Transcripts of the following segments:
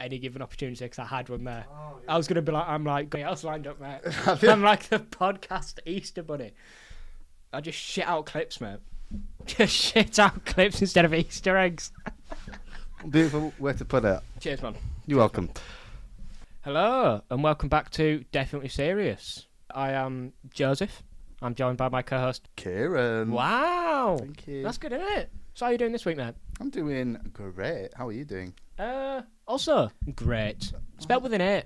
any given opportunity because I had one there. Oh, yeah. I was going to be like, I'm like, got else lined up, mate. I'm like the podcast Easter bunny. I just shit out clips, mate. Just shit out clips instead of Easter eggs. Beautiful way to put it. Cheers, man. You're welcome. Hello, and welcome back to Definitely Serious. I am Joseph. I'm joined by my co-host, Kieran. Wow. Thank you. That's good, isn't it? So how are you doing this week, mate? I'm doing great. How are you doing? Also, great. Spelled with an 8.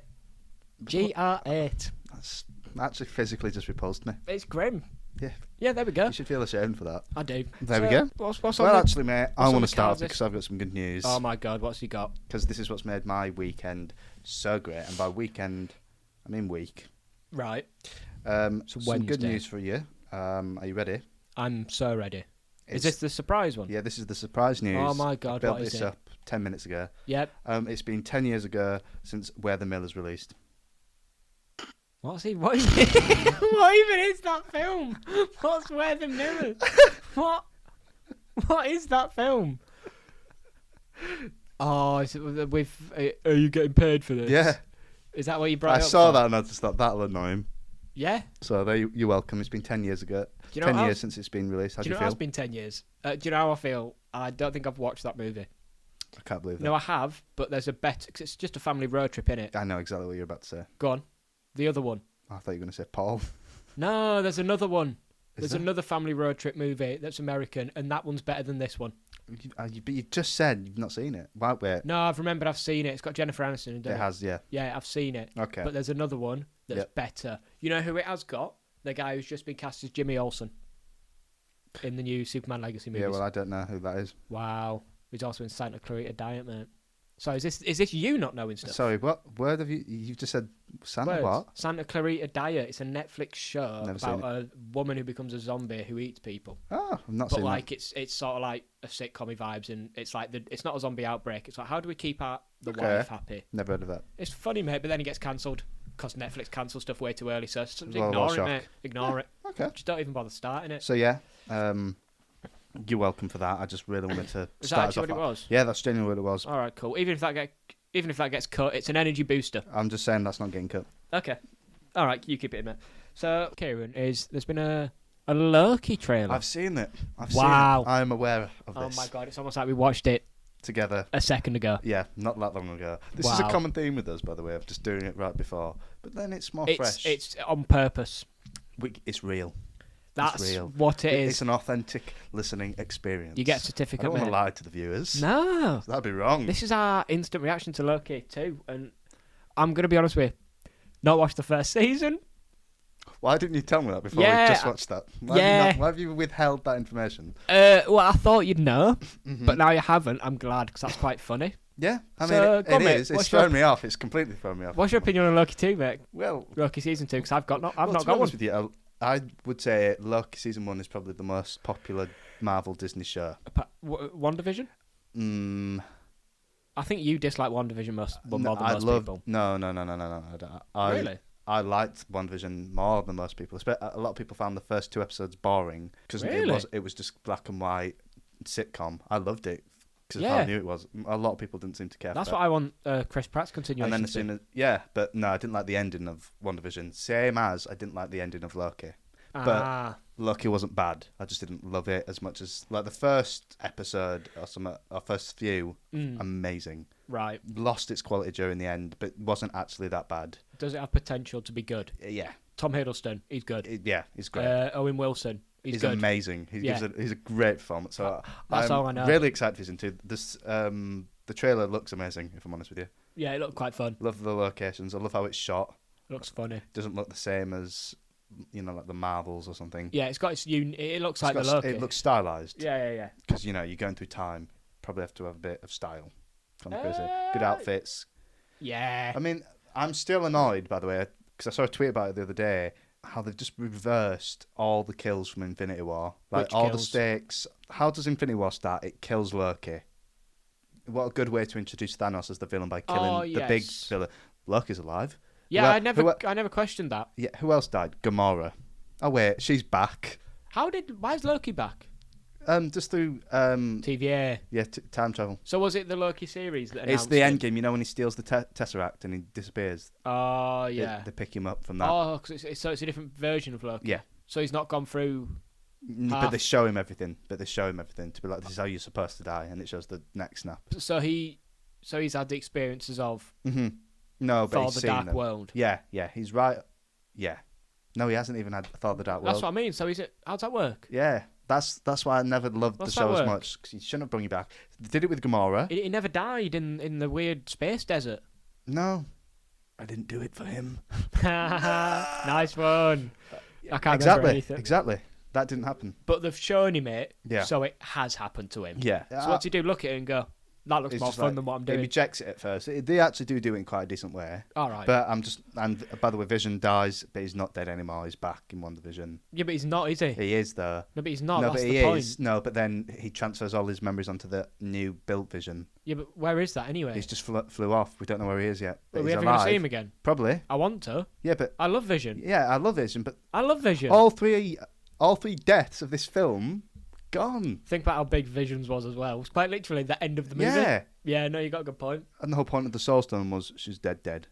GR8. That's actually physically just repulsed me. It's grim. Yeah. Yeah, there we go. You should feel ashamed for that. I do. There we go. What's on Well, the- actually, mate, I on want the to start cards because I've got some good news. Oh my God, what's he got? Because this is what's made my weekend so great. And by weekend, I mean week. Right. Some good Wednesday. news for you. Are you ready? I'm so ready. Is It's- this the surprise one? Yeah, this is the surprise news. Oh my God, I built what is this it? up 10 minutes ago. Yep. It's been 10 years ago since Where the Mill is released. What even is that film? What's Where the Mirror? What is that film? Oh, is it with? Are you getting paid for this? Yeah. Is that what you brought? I saw that and I just thought that'll annoy him. Yeah. So there you're welcome. It's been 10 years ago. Do you know 10 how- years since it's been released. How Do do you you know feel? it's been 10 years? Do you know how I feel? I don't think I've watched that movie. I can't believe that. No, I have, but there's a better. Cause it's just a family road trip in it. I know exactly what you're about to say. Go on. The other one. I thought you were going to say Paul. No, there's another one. There's there? another family road trip movie that's American, and that one's better than this one. But you just said you've not seen it. Why, wait. No, I've remembered I've seen it. It's got Jennifer Aniston in it. It has, yeah. Yeah, I've seen it. Okay. But there's another one that's Yep. better. You know who it has got? The guy who's just been cast as Jimmy Olsen in the new Superman Legacy movies. Yeah, well, I don't know who that is. Wow. He's also in Santa Clarita Diet, mate. So is this you not knowing stuff? Sorry, what word have you... You've just said Santa Words. what? Santa Clarita Diet. It's a Netflix show Never about seen a woman who becomes a zombie who eats people. Oh, I've not But seen like it's sort of like a sitcom vibes, and it's like it's not a zombie outbreak. It's like, how do we keep the Okay. wife happy? that. Never heard of that. It's funny, mate, but then it gets cancelled because Netflix cancels stuff way too early. So just Well, ignore it, shock. mate. Ignore it. Okay. Just don't even bother starting it. So, yeah, you're welcome for that. I just really wanted to Is that start us actually off what it was? Yeah, that's genuinely what it was. All right, cool. Even if that gets cut, it's an energy booster. I'm just saying that's not getting cut. Okay. All right, you keep it in, mate. So, Kieran, there's been a Loki trailer. I've seen it. Wow. I'm aware of Oh this. my God, it's almost like we watched it Together. a second ago. Yeah, not that long ago. This is a Wow. common theme with us, by the way, of just doing it right before. But then it's more fresh. It's on purpose. It's real. That's real. what it is. It's an authentic listening experience. You get a I certificate, don't want to mate. lie to the viewers. No. That'd be wrong. This is our instant reaction to Loki too, and I'm gonna be honest with you, not watched the first season. Why didn't you tell me that before Yeah, we just watched that? Why have you withheld that information? Well, I thought you'd know, Mhm. but now you haven't. I'm glad because that's quite funny. Yeah, I mean, So, it go on, mate. is. It's What's your- thrown me off. It's completely thrown me off. What's your opinion on Loki 2, mate? Well, Loki season 2, because I've well, not to got be one. honest with you, I would say Loki season 1 is probably the most popular Marvel Disney show. WandaVision? I think you dislike WandaVision more than most people. No. I don't. Really? I liked WandaVision more than most people. A lot of people found the first 2 episodes boring because Really? it was just black and white sitcom. I loved it because Yeah. I knew it was. A lot of people didn't seem to care. That's for what I want Chris Pratt's it. continuation. And then as soon as but no, I didn't like the ending of WandaVision. Same as I didn't like the ending of Loki. But Loki wasn't bad. I just didn't love it as much as like the first episode or first few. Amazing. Right. Lost its quality during the end, but wasn't actually that bad. Does it have potential to be good? Yeah, Tom Hiddleston, he's good. he's great. Owen Wilson, he's He's good. amazing. He's a great performance. So That's I'm all I know. really excited for season 2. This the trailer looks amazing. If I'm honest with you, Yeah, it looked quite fun. love the locations. I love how it's shot. Looks funny. It doesn't look the same as like the Marvels or something. Yeah, it's got its it looks like the It's Loki. It looks stylized. Yeah. Because you're going through time. Probably have to have a bit of style. Kind of crazy. Good outfits. Yeah. I mean, I'm still annoyed, by the way, because I saw a tweet about it the other day, how they've just reversed all the kills from Infinity War. Like, Which all kills? the stakes. How does Infinity War start? It kills Loki. What a good way to introduce Thanos as the villain by killing the big yes. villain. Loki's alive. Yeah, Who I never questioned that. Yeah, who else died? Gamora. Oh, wait, she's back. Why is Loki back? Just through TVA. Yeah, time travel. So was it the Loki series that announced It's the end game. You know when he steals the Tesseract and he disappears. Oh yeah. They pick him up from that. Oh, cause it's a different version of Loki. Yeah. So he's not gone through. But they show him everything. To be like, this is how you're supposed to die, and it shows the neck snap. So he's had the experiences of. Mm-hmm. No, but Thor he's the seen Dark them. World. Yeah, he's right. Yeah. No, he hasn't even had Thor the Dark World. That's what I mean. So how's that work? Yeah, that's why I never loved the show as much, because he shouldn't have brought you back. They did it with Gamora. He never died in the weird space desert. No, I didn't do it for him. Nice one. I can't remember anything. Exactly. That didn't happen. But they've shown him it, Yeah. so it has happened to him. Yeah. So what's he do? Look at it and go, that looks more fun than what I'm doing. He rejects it at first. They actually do it in quite a decent way. All right. But and by the way, Vision dies, but he's not dead anymore. He's back in WandaVision. Yeah, but he's not, is he? He is, though. No, but he's not. No, That's but the he point. is. No, but then he transfers all his memories onto the new built Vision. Yeah, but where is that anyway? He's just flew off. We don't know where he is yet. But Are we he's ever going to alive. see him again? Probably. I want to. Yeah, but I love Vision. yeah, I love Vision, but I love Vision. all three deaths of this film gone. Think about how big Visions was as well. It was quite literally the end of the movie. Yeah. Yeah, no, you got a good point. And the whole point of the Soul Stone was she's dead.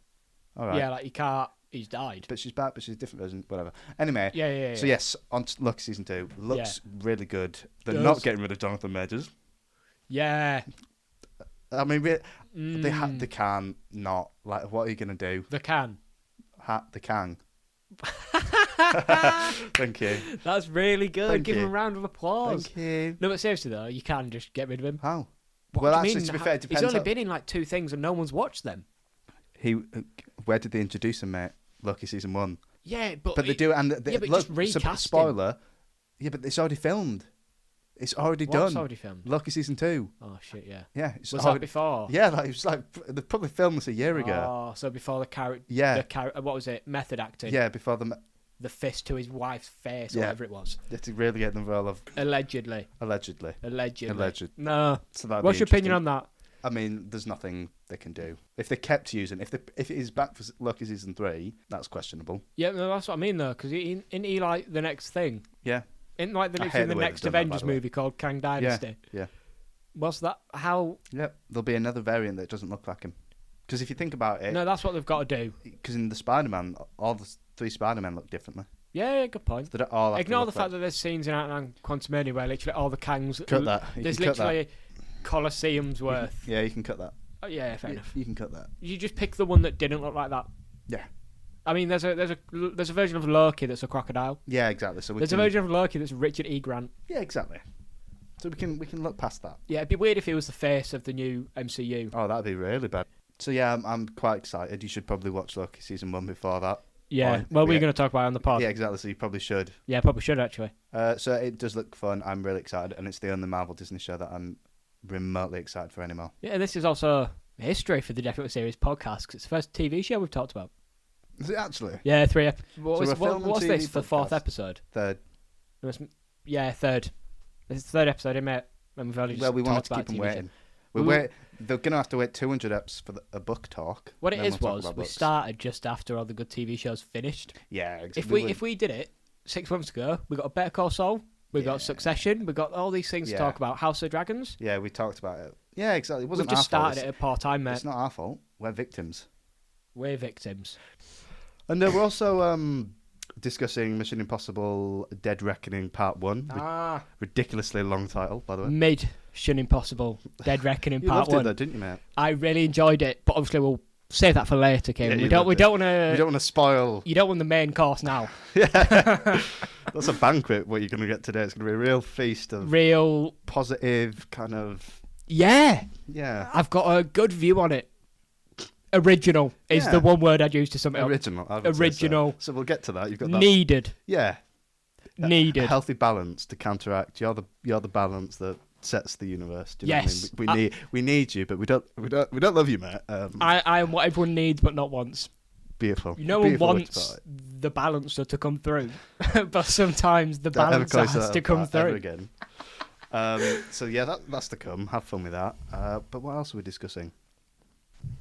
All right. Yeah, like you can't. He's died. But she's back, but she's a different version, whatever. Anyway. Yeah. So yes, on to Loki season 2. Looks really good. They're Does. not getting rid of Jonathan Majors. Yeah. I mean, they can't not. Like, what are you gonna do? They can. They can. Thank you. That's really good. Thank Give you. him a round of applause. Thank you. No, but seriously though, you can just get rid of him. How? What Well, do you actually, mean? to be fair, it depends. He's only been in like 2 things and no one's watched them. Where did they introduce him, mate? Loki season 1. Yeah, but They do it, and but just recast spoiler. Yeah, but it's already filmed. It's already What's done. already filmed? Loki season 2. Oh shit, yeah. Yeah, it's Was that before? Yeah, like it was like they probably filmed this a year ago. Oh, so before the character. Yeah. What was it? Method acting. Yeah, before The fist to his wife's face, or Yeah. whatever it was. You have to really get them role of Allegedly. alleged. No. So that'd What's be your opinion interesting. on that? I mean, there's nothing they can do if they kept using. If it is back for Loki season 3, that's questionable. Yeah, no, that's what I mean though, because in he like the next thing. Yeah. In like I the hate the way next they've done that, by Avengers the way. movie called Kang Dynasty. Yeah. What's that? How? Yep. There'll be another variant that doesn't look like him. Because if you think about it, No, that's what they've got to do. because in the Spider-Man, all the 3 Spider-Men look differently. Yeah, good point. They don't all have to Ignore the look fact like... that there's scenes in Ant-Man Quantumania where literally all the Kangs. Cut that. You There's can cut that. literally Colosseums worth. Yeah, you can cut that. Oh, yeah, fair enough. You can cut that. You just pick the one that didn't look like that. Yeah. I mean, there's a version of Loki that's a crocodile. Yeah, exactly. So There's a version of Loki that's Richard E. Grant. Yeah, exactly. So we can look past that. Yeah, it'd be weird if he was the face of the new MCU. Oh, that'd be really bad. So yeah, I'm quite excited. You should probably watch Loki season 1 before that. Yeah, well, we're going to talk about it on the pod. Yeah, exactly. So you probably should. Yeah, probably should actually. So it does look fun. I'm really excited, and it's the only Marvel Disney show that I'm remotely excited for anymore. Yeah, this is also history for the Definitely Series podcast because it's the first TV show we've talked about. Is it actually? Yeah, 3. we're filming What's TV this? The 4th podcast. episode? 3rd. Yeah, 3rd. This is the 3rd episode, isn't it? And we've only just Well, we wanted talked to keep about them TV waiting. show. They're going to have to wait 200 eps for a book talk. What it Then is we'll talk was about we books. started just after all the good TV shows finished. Yeah, exactly. If we did it 6 months ago, we got a Better Call Saul, we got Succession, we got all these things to talk about. House of Dragons. Yeah, we talked about it. Yeah, exactly. It We've wasn't just our fault. started it at part time, mate. It's not our fault. We're victims. We're victims. And we're also discussing Mission Impossible Dead Reckoning Part 1. Ridiculously long title, by the way. Mission Impossible Dead Reckoning You Part loved 1. it though, didn't you, mate? I really enjoyed it, but obviously we'll save that for later, Kieran. Yeah, we don't want to. We don't want to spoil. You don't want the main course now. That's a banquet, what you're going to get today. It's going to be a real feast of Real. positive kind of... Yeah. Yeah. I've got a good view on it. Original is Yeah. the one word I'd use to sum it up. Original. I would say Original. So we'll get to that. You've got that. Needed. Yeah. A Needed. healthy balance to counteract. You're the balance that sets the universe. Do you know Yes. what I mean? We need you, but we don't love you, mate. I am what everyone needs, but not wants. Beautiful. No one Beautiful wants the balancer to come through, but sometimes the Don't ever balancer close has that to come apart ever through. again. So yeah, that's to come. Have fun with that. But what else are we discussing?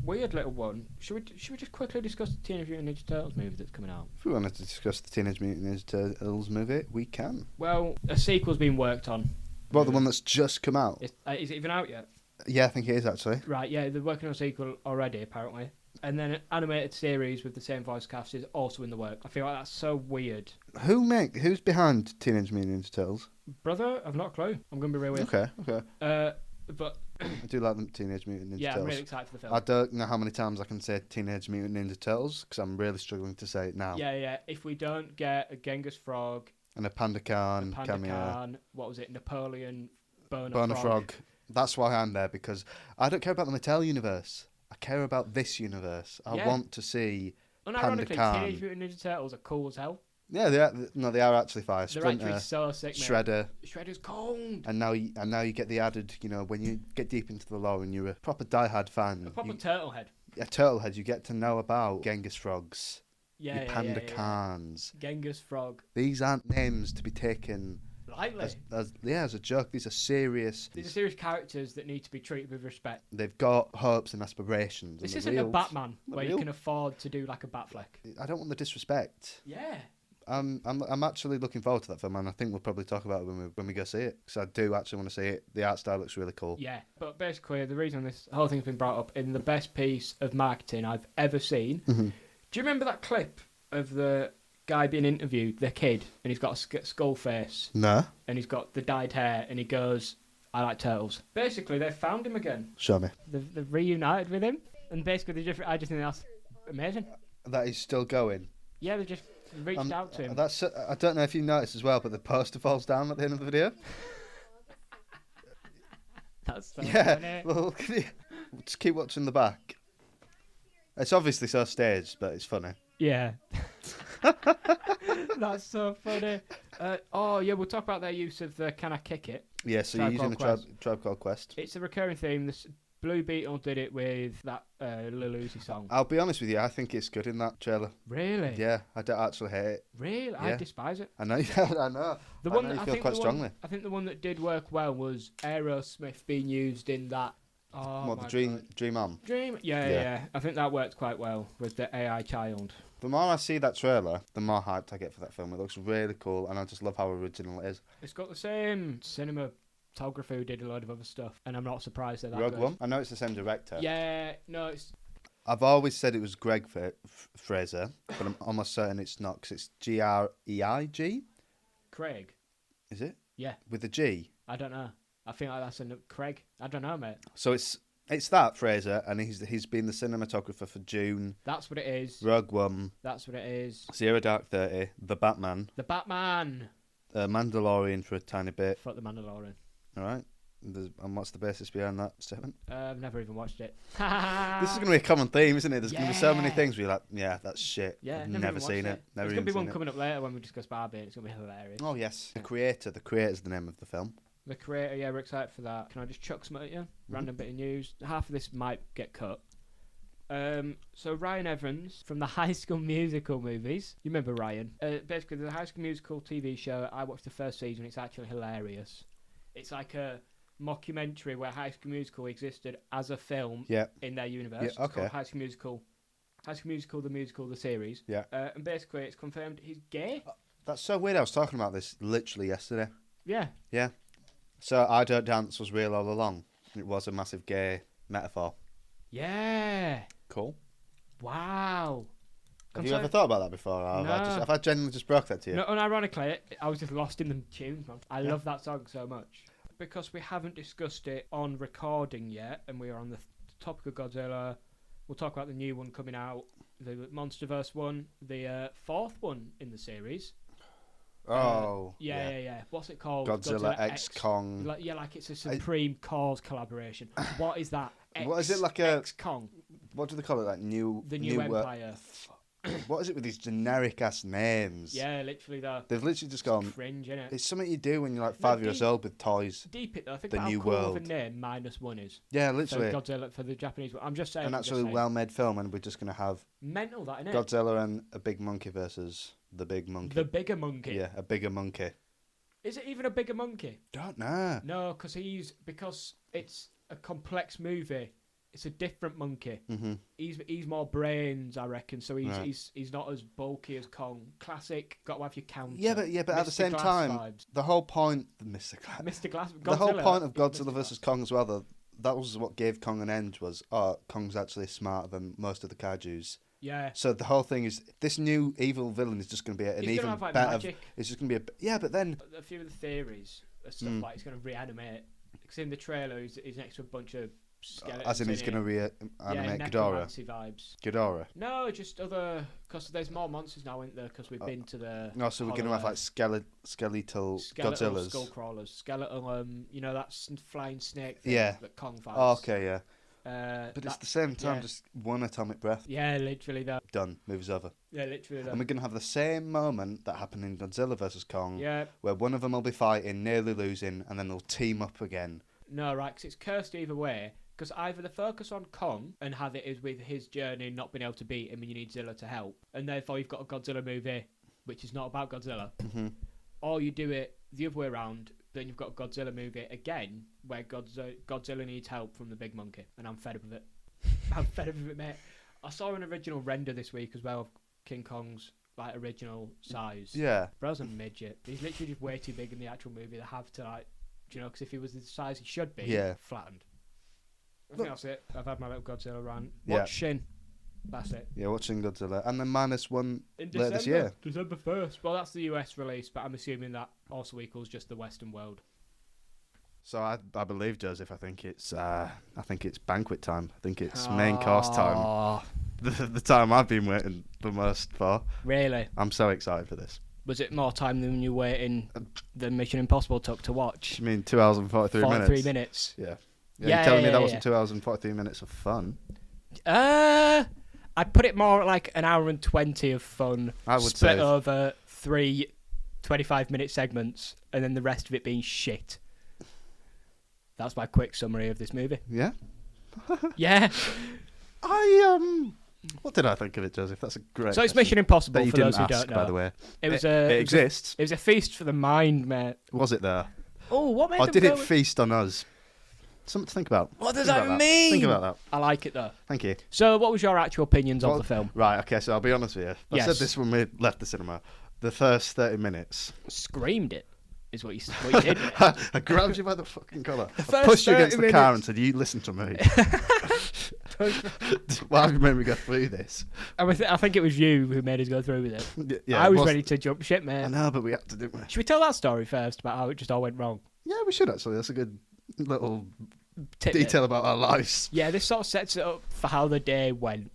Weird little one. Should we just quickly discuss the Teenage Mutant Ninja Turtles movie that's coming out? If we wanted to discuss the Teenage Mutant Ninja Turtles movie, we can. Well, a sequel's been worked on. What, the one that's just come out? Is it even out yet? Yeah, I think it is actually. Right, yeah, they're working on a sequel already, apparently. And then an animated series with the same voice cast is also in the work. I feel like that's so weird. Who's behind Teenage Mutant Ninja Turtles? Brother, I've not a clue. I'm going to be real weird. Okay. But I do like the Teenage Mutant Ninja yeah, Turtles. I'm really excited for the film. I don't know how many times I can say Teenage Mutant Ninja Turtles because I'm really struggling to say it now. Yeah. If we don't get a Genghis Frog, And a Panda Khan cameo. Khan, what was it? Napoleon, Boner Frog. That's why I'm there, because I don't care about the Mattel universe. I care about this universe. I want to see Panda Unironically, Khan. Teenage Mutant Ninja Turtles are cool as hell. Yeah, they are actually fire. They're Sprinter, actually so sick, mate. Shredder. Shredder's cold. And now you get the added, when you get deep into the lore and you're a proper diehard fan. A proper turtle head. A turtlehead, you get to know about Genghis Frogs. Yeah, Panda Khans. Genghis Frog. These aren't names to be taken lightly. As a joke. These are serious. These are serious characters that need to be treated with respect. They've got hopes and aspirations. This isn't a Batman where you can afford to do like a bat flick. I don't want the disrespect. Yeah. I'm actually looking forward to that film, and I think we'll probably talk about it when we go see it, because I do actually want to see it. The art style looks really cool. Yeah, but basically the reason this whole thing's been brought up in the best piece of marketing I've ever seen. Mm-hmm. Do you remember that clip of the guy being interviewed, the kid, and he's got a skull face? No. And he's got the dyed hair, and he goes, "I like turtles." Basically, they've found him again. Show me. They've reunited with him, and basically I just think that's amazing. That he's still going. Yeah, they just reached out to him. I don't know if you noticed as well, but the poster falls down at the end of the video. That's so funny. Well, just keep watching the back. It's obviously so staged, but it's funny. Yeah. That's so funny. We'll talk about their use of the "Can I Kick It?" Yeah, so you're using a Tribe Called Quest. It's a recurring theme. This Blue Beetle did it with that Lil Uzi song. I'll be honest with you, I think it's good in that trailer. Really? Yeah, I don't actually hate it. Really? Yeah. I despise it. I know. I know. You feel quite strongly. I think the one that did work well was Aerosmith being used in that. Dream On? Dream? Yeah. I think that worked quite well with the AI child. The more I see that trailer, the more hyped I get for that film. It looks really cool, and I just love how original it is. It's got the same cinematographer who did a lot of other stuff, and I'm not surprised at that. Rogue One? I know it's the same director. Yeah, no, it's... I've always said it was Greg Fraser, but I'm almost certain it's not, because it's Greig? Craig. Is it? Yeah. With a G? I don't know. I think like that's Craig. I don't know, mate. So it's that Fraser, and he's been the cinematographer for Dune. That's what it is. Rogue One. That's what it is. Zero Dark 30. The Batman. Mandalorian for a tiny bit. Fuck the Mandalorian. All right. And what's the basis behind that statement? I've never even watched it. This is going to be a common theme, isn't it? There's going to be so many things where you're like, yeah, that's shit. Yeah, I've never seen it. There's going to be one coming up later when we discuss Barbie, and it's going to be hilarious. Oh, yes. The Creator's the name of the film. The Creator, yeah, we're excited for that. Can I just chuck something at you? Random bit of news. Half of this might get cut. So Ryan Evans from the High School Musical movies. You remember Ryan? Basically, the High School Musical TV show, I watched the first season. It's actually hilarious. It's like a mockumentary where High School Musical existed as a film in their universe. Yeah, okay. It's called High School Musical, the musical, the series. Yeah. And basically, it's confirmed he's gay. That's so weird. I was talking about this literally yesterday. Yeah. Yeah. So I Don't Dance was real all along. It was a massive gay metaphor. Yeah. Cool. Wow. Have you ever thought about that before? Or No. have I genuinely just broke that to you? No, unironically, I was just lost in the tunes, man. I love that song so much. Because we haven't discussed it on recording yet, and we are on the topic of Godzilla, we'll talk about the new one coming out, the MonsterVerse one, the fourth one in the series. Oh. Yeah. What's it called? Godzilla X Kong. Like it's a Supreme Cause collaboration. What is that? What is it like a X Kong? What do they call it? Like the new Empire. What is it with these generic ass names? Yeah, literally though. They've literally just gone cringe, innit? It's something you do when you're like 5 years old with toys. Deep it though. I think the about new how cool world. of a name -1 is. Yeah, literally. For Godzilla for the Japanese one. I'm just saying. An actually well-made film, and we're just gonna have mental that, innit? Godzilla and a big monkey versus the big monkey. The bigger monkey. Yeah, a bigger monkey. Is it even a bigger monkey? Don't know. No, because it's a complex movie. It's a different monkey. Mm-hmm. He's more brains, I reckon. So Right. he's not as bulky as Kong. Classic. Got to have your counter. Yeah, but at the Mr. same Glass time, vibes. the whole point, Mr. Glass, Mr. Glass. Godzilla, the whole point of is Mr. Godzilla Glass. versus Kong as well, though, that was what gave Kong an edge. Was Kong's actually smarter than most of the kaiju's. Yeah. So the whole thing is this new evil villain is just going to be an He's even gonna have, like, better. magic. It's just going to be yeah, but then A few of the theories are stuff like he's going to reanimate. Because in the trailer, he's next to a bunch of skeletons. as in he's going to reanimate Ghidorah. necromancy vibes. Ghidorah. No, just other. Because there's more monsters now, isn't there? Because we've been to the. No, so we're going to have like skeletal Godzillas. skull crawlers, skeletal. You know that flying snake. Thing Yeah. That Kong fights. Oh, okay, yeah. But But it's the same time, yeah. just one atomic breath. Yeah, literally that. Done. Moves over. Yeah, literally that. And we're going to have the same moment that happened in Godzilla versus Kong, Yeah. where one of them will be fighting, nearly losing, and then they'll team up again. No, right, because it's cursed either way. Because either the focus on Kong and have it is with his journey not being able to beat him and you need Zilla to help, and therefore you've got a Godzilla movie which is not about Godzilla, or you do it the other way around, then you've got a Godzilla movie again where Godzilla needs help from the big monkey, and I'm fed up with it. I'm fed up with it, mate. I saw an original render this week as well of King Kong's like original size. Yeah. Bro's a midget. He's literally just way too big in the actual movie. They have to like, do you know, because if he was the size he should be, flattened. I think that's it. I've had my little Godzilla rant. Watch Shin. That's it. Yeah, watching Godzilla. And then -1 In later this year. December 1st. Well, that's the US release, but I'm assuming that also equals just the Western world. So I believe, Joseph, I think it's banquet time. I think it's main course time. The time I've been waiting the most for. Really? I'm so excited for this. Was it more time than you waiting the Mission Impossible took to watch? You mean 2 hours and 43 minutes? 43 minutes. Yeah. You're telling me that wasn't 2 hours and 43 minutes of fun? I'd put it more like an hour and 20 of fun. I would split say. over 3 25-minute segments, and then the rest of it being shit. That's my quick summary of this movie. Yeah? Yeah. What did I think of it, Joseph? That's a great So it's question. Mission Impossible that you for didn't those who ask, don't know. by the way. It exists. It was a feast for the mind, mate. Was it there? Oh, what made Or them did go it with- feast on us? Something to think about. What does Think that about mean? Think about that. I like it though. Thank you. So, what was your actual opinions of the film? Right, okay, so I'll be honest with you. I Yes. said this when we left the cinema. The first 30 minutes. Screamed it, is what you did. I grabbed you by the fucking collar. I first pushed you 30 against the car and said, you listen to me. Why have you made me go through this? I think it was you who made us go through with it. Yeah, I it was ready to jump ship, I mate. know, but we had to, didn't we? Should we tell that story first about how it just all went wrong? Yeah, we should actually. That's a good little Tidbit. detail about our lives. Yeah, this sort of sets it up for how the day went,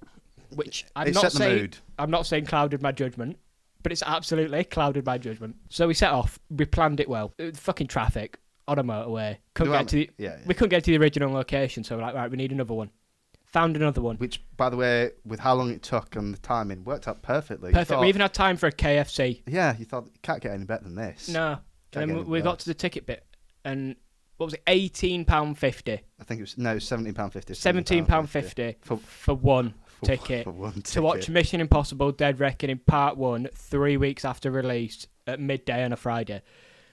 which I'm It not set the saying. mood. I'm not saying clouded my judgment, but it's absolutely clouded my judgment. So we set off. We planned it well. Fucking traffic on a motorway. Yeah. We couldn't get to the original location, so we're like, right, we need another one. Found another one. Which, by the way, with how long it took and the timing, worked out perfectly. You Perfect. thought- We even had time for a KFC. Yeah, you thought, can't get any better than this. No. Can't And get then any we got worse. to the ticket bit, and what was it? £18.50. I think it was, no, £17.50. £17.50 for one ticket For one ticket. to watch Mission Impossible Dead Reckoning Part 1 3 weeks after release at midday on a Friday.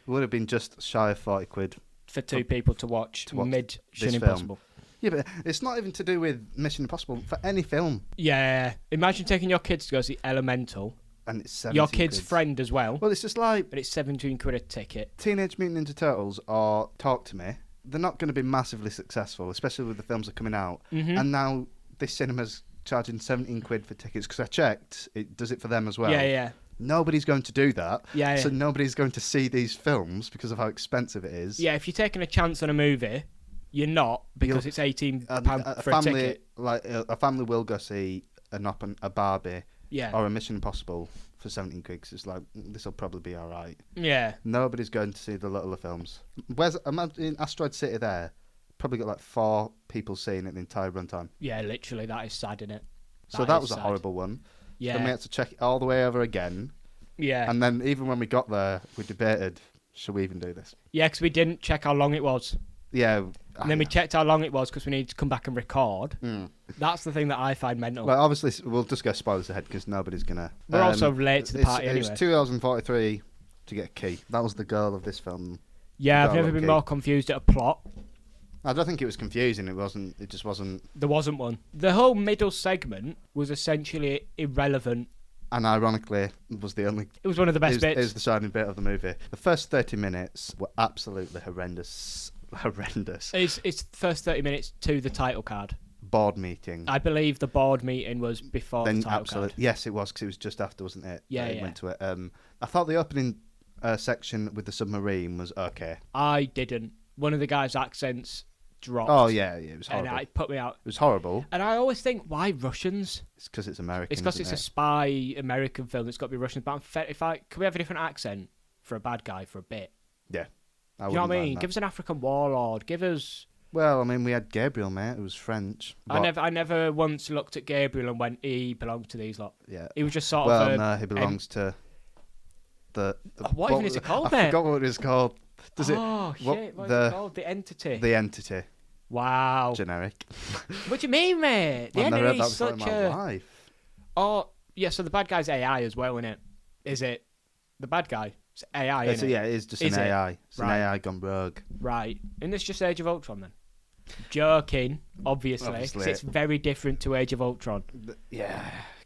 Would have been just shy of 40 quid. For two people to watch Mission this Impossible. film. Yeah, but it's not even to do with Mission Impossible. For any film. Yeah. Imagine taking your kids to go see Elemental. And it's 17 Your kid's quid. friend as well. Well, it's just like But it's 17 quid a ticket. Teenage Mutant Ninja Turtles or Talk to Me. They're not going to be massively successful, especially with the films that are coming out. Mm-hmm. And now this cinema's charging 17 quid for tickets because I checked. It does it for them as well. Yeah. Nobody's going to do that. Yeah. So nobody's going to see these films because of how expensive it is. Yeah, if you're taking a chance on a movie, you're not because it's £18 for a ticket. Like a family will go see a Barbie Yeah. or a Mission Impossible for 17 quid 'cause it's like, this will probably be all right. Yeah. Nobody's going to see the littler films. Imagine Asteroid City there. Probably got like 4 people seeing it the entire runtime. Yeah, literally, that is sad, isn't it? So that is was a sad. horrible one. Yeah. Then we had to check it all the way over again. Yeah. And then even when we got there, we debated, should we even do this? Yeah, because we didn't check how long it was. Yeah. And then we checked how long it was because we needed to come back and record. Mm. That's the thing that I find mental. Well, obviously, we'll just go spoilers ahead because nobody's going to... We're also late to the party It anyway. was 2 hours and 43 to get a key. That was the goal of this film. Yeah, I've Go never on, been Kate. more confused at a plot. I don't think it was confusing. It just wasn't. There wasn't one. The whole middle segment was essentially irrelevant. And ironically, was the only. It was one of the best bits. It was the shining bit of the movie. The first 30 minutes were absolutely horrendous. Horrendous. It's the first 30 minutes to the title card. Board meeting. I believe the board meeting was before the title card. Yes, it was, because it was just after, wasn't it? Yeah, It went to it. I thought the opening section with the submarine was okay. I didn't. One of the guys' accents dropped. Oh, yeah, it was horrible. And it put me out. It was horrible. And I always think, why Russians? It's because it's American. It's because it's a spy American film that's got to be Russian. But can we have a different accent for a bad guy for a bit? Yeah. You know what I mean? Give us an African warlord. Give us... Well, I mean, we had Gabriel, mate. It was French. I never once looked at Gabriel and went, he belonged to these lot. Yeah. He was just sort of... Well, no, he belongs to the what even is it called, mate? I forgot what it was called. What is it called? The Entity. The Entity. Wow. Generic. What do you mean, mate? The I've never heard Entity that is before in such my life. Oh, yeah, so the bad guy's AI as well, isn't it? Is it the bad guy? It's AI, isn't it? Yeah, it is just an AI. It's an AI gone rogue. Right. Isn't this just Age of Ultron, then? Joking, obviously. 'Cause it's very different to Age of Ultron. Yeah.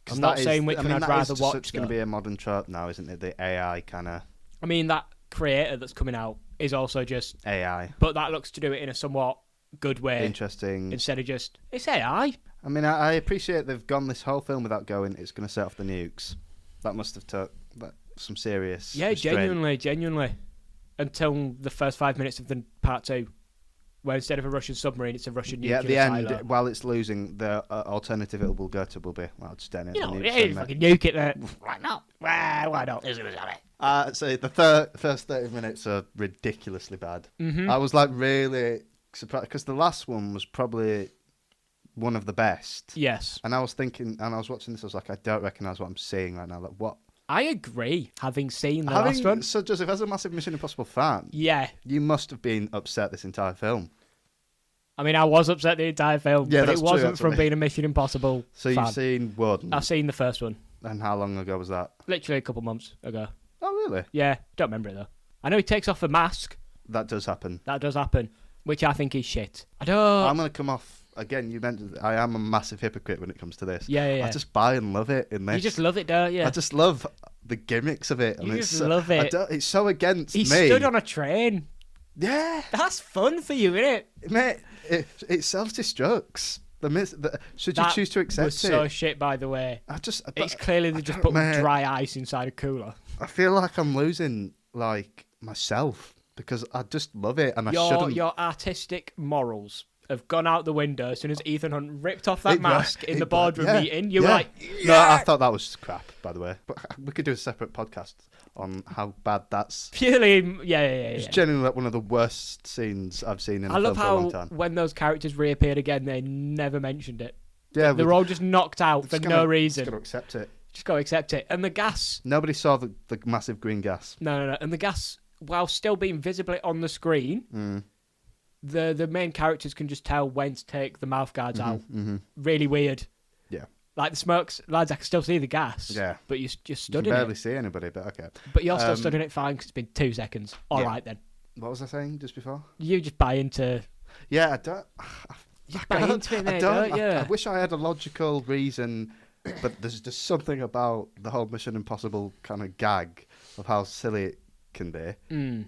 I'm not saying which one I'd rather watch. It's going to be a modern trope now, isn't it? The AI kind of... I mean, that creator that's coming out is also just... AI. But that looks to do it in a somewhat good way. Interesting. Instead of just, it's AI. I mean, I appreciate they've gone this whole film without going, it's going to set off the nukes. That must have took some serious restraint. Genuinely. Until the first 5 minutes of the part 2. Where instead of a Russian submarine, it's a Russian nuclear at the end, silo. While it's losing, the alternative it will go to will be, well, just detonate the nukes. Yeah, fucking nuke it there. Why not? Why not? So the first 30 minutes are ridiculously bad. Mm-hmm. I was like really surprised, because the last one was probably one of the best. Yes. And I was thinking, and I was watching this, I was like, I don't recognise what I'm seeing right now. Like, what? I agree, having seen the last one. So, Joseph, as a massive Mission Impossible fan, yeah, you must have been upset this entire film. I mean, I was upset the entire film, but it wasn't from being a Mission Impossible fan. You've seen one? I've seen the first one. And how long ago was that? Literally a couple months ago. Oh, really? Yeah, don't remember it, though. I know he takes off the mask. That does happen. Which I think is shit. I'm going to come off... Again, you mentioned I am a massive hypocrite when it comes to this. Yeah. I just buy and love it in this. You just love it, don't you? I just love the gimmicks of it. You just love it. It's so against me. He stood on a train. Yeah. That's fun for you, isn't it? Mate, it self-destructs. Should you choose to accept it? Was so shit, by the way. It's clearly they just put dry ice inside a cooler. I feel like I'm losing, like, myself, because I just love it, and I shouldn't... Your artistic morals have gone out the window as soon as Ethan Hunt ripped off that mask in the boardroom meeting. You were like, yeah! No, I thought that was crap, by the way. But we could do a separate podcast on how bad that's... Purely, yeah. It's genuinely like one of the worst scenes I've seen in a film for a long time. I love how when those characters reappeared again, they never mentioned it. Yeah, they were all just knocked out for no reason. Just got to accept it. Just got to accept it. And the gas... Nobody saw the massive green gas. No. And the gas, while still being visibly on the screen... The main characters can just tell when to take the mouth guards out. Mm-hmm. Really weird. Yeah. Like the smokes, lads, I can still see the gas. Yeah. But you just stood in it. You can barely see anybody, but okay. But you're still stood in it fine because it's been 2 seconds. All right then. What was I saying just before? You just buy into... Yeah, I don't... You buy into it there, don't you? I wish I had a logical reason, but there's just something about the whole Mission Impossible kind of gag of how silly it can be.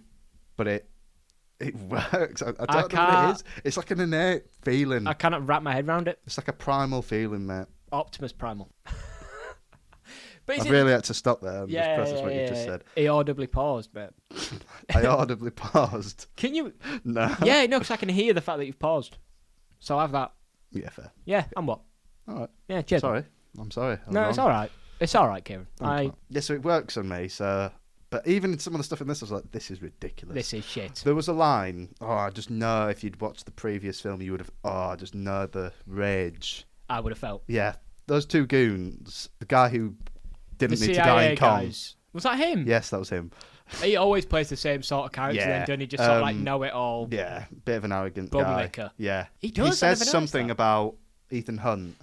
But it works. I don't know what it is. It's like an innate feeling. I cannot wrap my head around it. It's like a primal feeling, mate. Optimus Primal. I really had to stop there and just process what you just said. He audibly paused, mate. I audibly paused. Can you? No. Yeah, no, because I can hear the fact that you've paused. So I have that. Yeah, fair. Yeah, and what? All right. Yeah, cheers. I'm sorry. No, it's all right. It's all right, Kieran. Yeah, so it works on me, so... But even in some of the stuff in this, I was like, this is ridiculous. This is shit. There was a line, I just know if you'd watched the previous film, you would have, I just know the rage. I would have felt. Yeah. Those two goons, the guy who didn't need to die in Kong. Was that him? Yes, that was him. He always plays the same sort of character, then doesn't he? Just sort of like know-it-all. Yeah, bit of an arrogant guy. Yeah. He does. He says something about Ethan Hunt.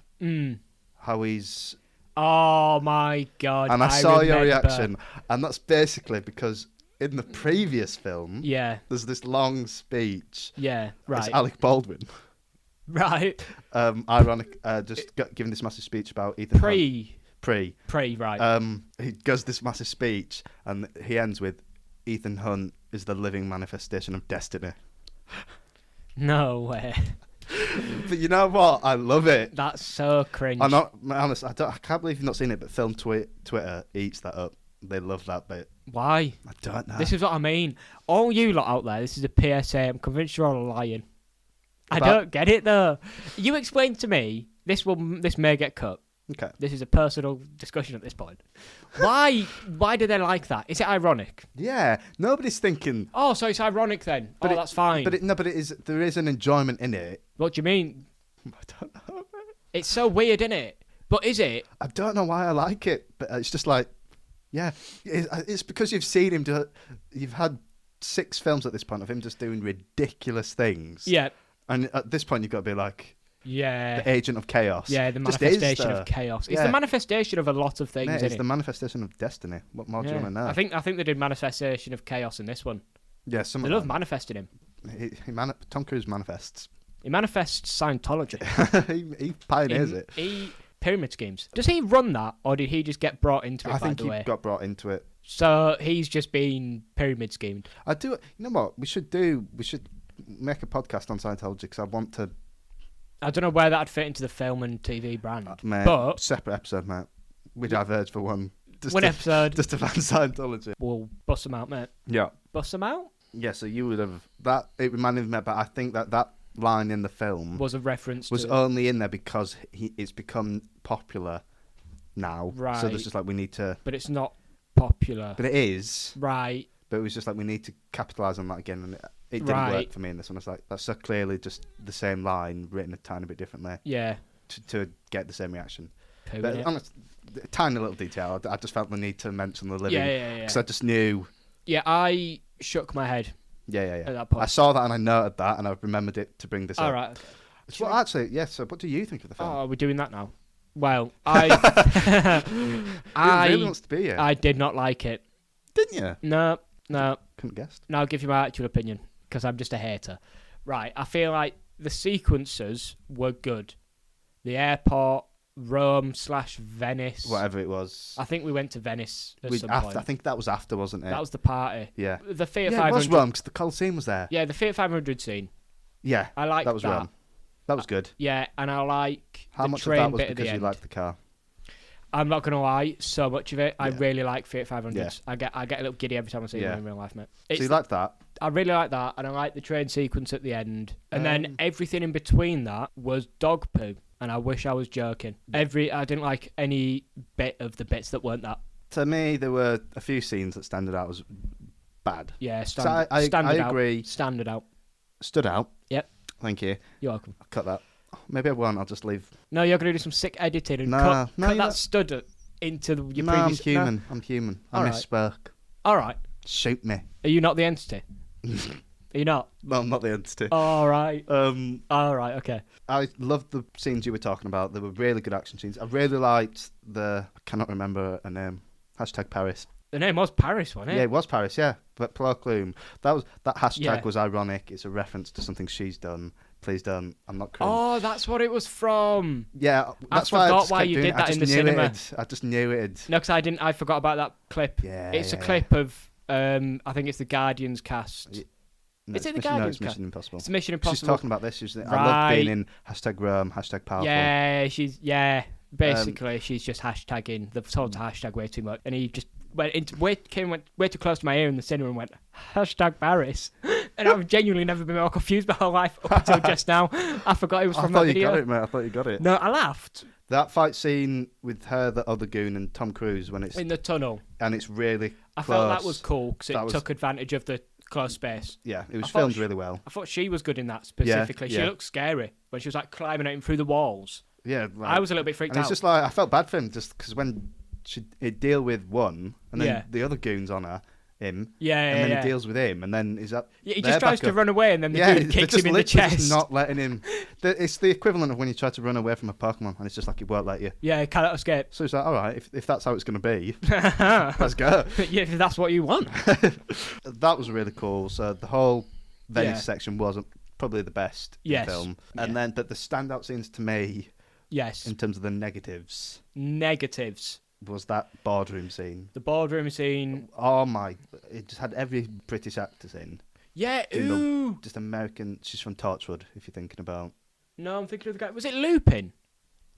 How he's... Oh my God! And I saw your reaction, and that's basically because in the previous film, Yeah. there's this long speech. Yeah. Right. It's Alec Baldwin. Right. Ironic, giving this massive speech about Ethan Hunt. Pre, right. he does this massive speech, and he ends with, "Ethan Hunt is the living manifestation of destiny." No way. But you know what? I love it. That's so cringe. I'm not honest. I can't believe you've not seen it. But film Twitter eats that up. They love that bit. Why? I don't know. This is what I mean. All you lot out there, this is a PSA. I'm convinced you're all lying. I don't get it though. You explain to me. This may get cut. Okay. This is a personal discussion at this point. Why do they like that? Is it ironic? Yeah. Nobody's thinking. Oh, so it's ironic then. But that's fine. But it is. There is an enjoyment in it. What do you mean? I don't know. It's so weird, isn't it? But is it? I don't know why I like it, but it's just like, yeah, it's because you've seen him do. You've had 6 films at this point of him just doing ridiculous things. Yeah. And at this point, you've got to be like, yeah, the agent of chaos. Yeah, the manifestation of chaos. It's the manifestation of a lot of things. Mate, it's the manifestation of destiny. What more do you want to know? I think they did manifestation of chaos in this one. Yeah, they love manifesting him. Tom Cruise manifests. He manifests Scientology. he pioneers it. Pyramid schemes. Does he run that, or did he just get brought into it? I think he got brought into it. So he's just been pyramid schemed. I do. You know what? We should make a podcast on Scientology because I want to. I don't know where that'd fit into the film and TV brand. Mate, but separate episode, mate. We diverge for one. Episode. Just to fan Scientology. We'll bust them out, mate. Yeah. Bust them out? Yeah, so you would have... That, it reminded me, but I think that line in the film... Was a reference was only in there because it's become popular now. Right. So there's just like, we need to... But it's not popular. But it is. Right. But it was just like, we need to capitalise on that again, and it didn't work for me in this one. It's like, that's so clearly just the same line written a tiny bit differently. Yeah. To get the same reaction. But honest, a tiny little detail. I just felt the need to mention the living. Yeah. Because I just knew. Yeah, I shook my head. Yeah. At that point. I saw that and I noted that and I remembered it to bring this up. All right. Okay. Well, actually, yes. So, what do you think of the film? Oh, are we doing that now? Well, It really wants to be here. I did not like it. Didn't you? No. Couldn't guess. Now I'll give you my actual opinion because I'm just a hater. Right, I feel like the sequences were good. The airport, Rome/Venice. Whatever it was. I think we went to Venice at some point. I think that was after, wasn't it? That was the party. Yeah. The Fiat 500. Yeah, it was Rome because the Colosseum was there. Yeah, the Fiat 500 scene. Yeah. I like that. That was Rome. That was good. Yeah, and I like How the much of train that was bit at the because you end. liked the car? I'm not gonna lie, so much of it. I Yeah. really like Fiat 500s. Yeah. I get a little giddy every time I see one in real life, mate. So you liked that? I really like that, and I like the train sequence at the end, and then everything in between that was dog poo, and I wish I was joking. I didn't like any bit of the bits that weren't that. To me, there were a few scenes that stood out as bad. Yeah, I out. agree. Standard out. Stood out. Yep. Thank you. You're welcome. I'll cut that. Maybe I won't. I'll just leave. No, you're gonna do some sick editing and cut that stud into your no, previous. I'm human. I All right. misspoke. All right. Shoot me. Are you not the entity? Are you not? No, I'm not the entity. All right. All right. Okay. I loved the scenes you were talking about. They were really good action scenes. I really liked I cannot remember her name. #Paris. The name was Paris, wasn't it? Yeah, it was Paris. Yeah, but Plo Clume. That hashtag Yeah. was ironic. It's a reference to something she's done. Please don't. I'm not cringe. Oh, that's what it was from. Yeah, that's I why forgot just why kept you doing did it. that in the I cinema. I just knew it. No, because I forgot about that clip. Yeah, It's a clip of I think it's the Guardians cast. No, Is it the No, Guardians it's Mission Impossible. It's Mission Impossible. She's talking about this. I love being in #Rome, #Powerful. Yeah, basically she's just hashtagging the total hashtag way too much, and he just went way too close to my ear in the cinema and went #Paris, and I've genuinely never been more confused my whole life up until just now. I forgot it was from that video. I thought you got it, mate. I thought you got it. No, I laughed. That fight scene with her, the other goon, and Tom Cruise when it's in the tunnel, and it's really I close. felt that was cool because it took advantage of the close space. Yeah, it was filmed really well. I thought she was good in that specifically. Yeah. She looked scary when she was like climbing at him through the walls. Yeah, I was a little bit freaked out. It's just like I felt bad for him just because when he'd deal with one and then the other goons on her, him. Yeah, and then yeah. he deals with him, and then he's up. Yeah, he just tries to run away, and then the dude kicks him in the chest. Just not letting him. It's the equivalent of when you try to run away from a Pokemon, and it's just like it won't let you. Yeah, he cannot escape. So it's like, all right, if that's how it's going to be, let's go. Yeah, if that's what you want. That was really cool. So the whole Venice section wasn't probably the best in the film, and then but the standout scenes to me, in terms of the negatives, was that boardroom scene. The boardroom scene. Oh my! It just had every British actress in. Yeah, ooh. Just American. She's from Torchwood, if you're thinking about. No, I'm thinking of the guy. Was it Lupin?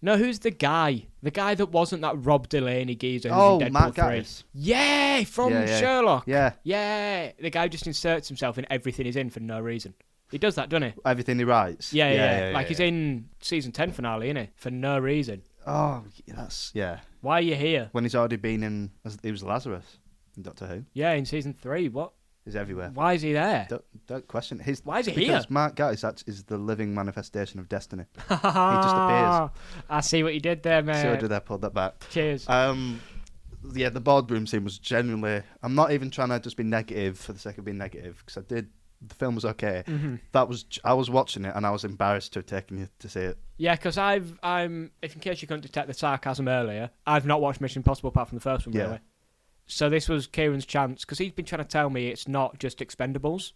No, who's the guy? The guy that wasn't that Rob Delaney geezer who's in Deadpool Matt 3. Gaddis. Yeah, from Sherlock. Yeah. Yeah. The guy just inserts himself in everything he's in for no reason. He does that, doesn't he? Everything he writes. Yeah. Like he's in season 10 finale, isn't he? For no reason. Oh, that's... Yeah. Why are you here? When he's already been in... He was Lazarus in Doctor Who. Yeah, in season 3. What? He's everywhere. Why is he there? Don't question Why is he here? Because Mark Gatiss is the living manifestation of destiny. He just appears. I see what you did there, mate. See what I did there, pulled that back. Cheers. Yeah, the boardroom scene was genuinely... I'm not even trying to just be negative for the sake of being negative, because the film was okay. Mm-hmm. I was watching it and I was embarrassed to have taken you to see it. Yeah, because if in case you couldn't detect the sarcasm earlier, I've not watched Mission Impossible apart from the first one, really. So this was Kieran's chance, because he's been trying to tell me it's not just Expendables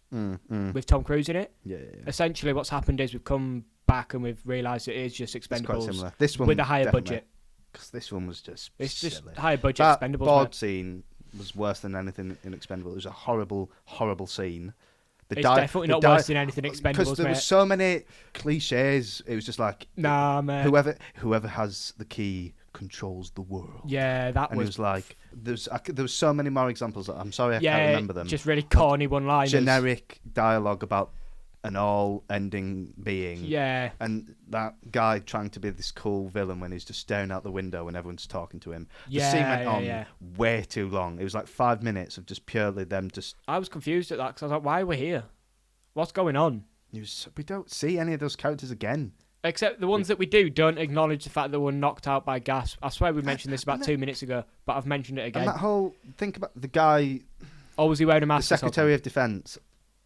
with Tom Cruise in it. Yeah. Essentially, what's happened is we've come back and we've realised it is just Expendables. It's quite similar. This one with a higher budget. Because this one was just It's silly. just higher budget that Expendables. board scene was worse than anything in Expendables. It was a horrible, horrible scene. It's definitely not worse than anything Expendables, because there was so many cliches. It was just like, nah, man. Whoever has the key controls the world. Yeah, that and was... it was like, there was so many more examples. I'm sorry I can't remember them. Just really corny one-liners. Generic dialogue about an all-ending being. Yeah. And that guy trying to be this cool villain when he's just staring out the window when everyone's talking to him. The scene went on way too long. It was like 5 minutes of just purely them just... I was confused at that because I was like, why are we here? What's going on? We don't see any of those characters again. Except the ones that we do don't acknowledge the fact that we're knocked out by gas. I swear we mentioned this about 2 minutes ago, but I've mentioned it again. And that whole... Think about the guy... Oh, was he wearing a mask? The Secretary of Defence,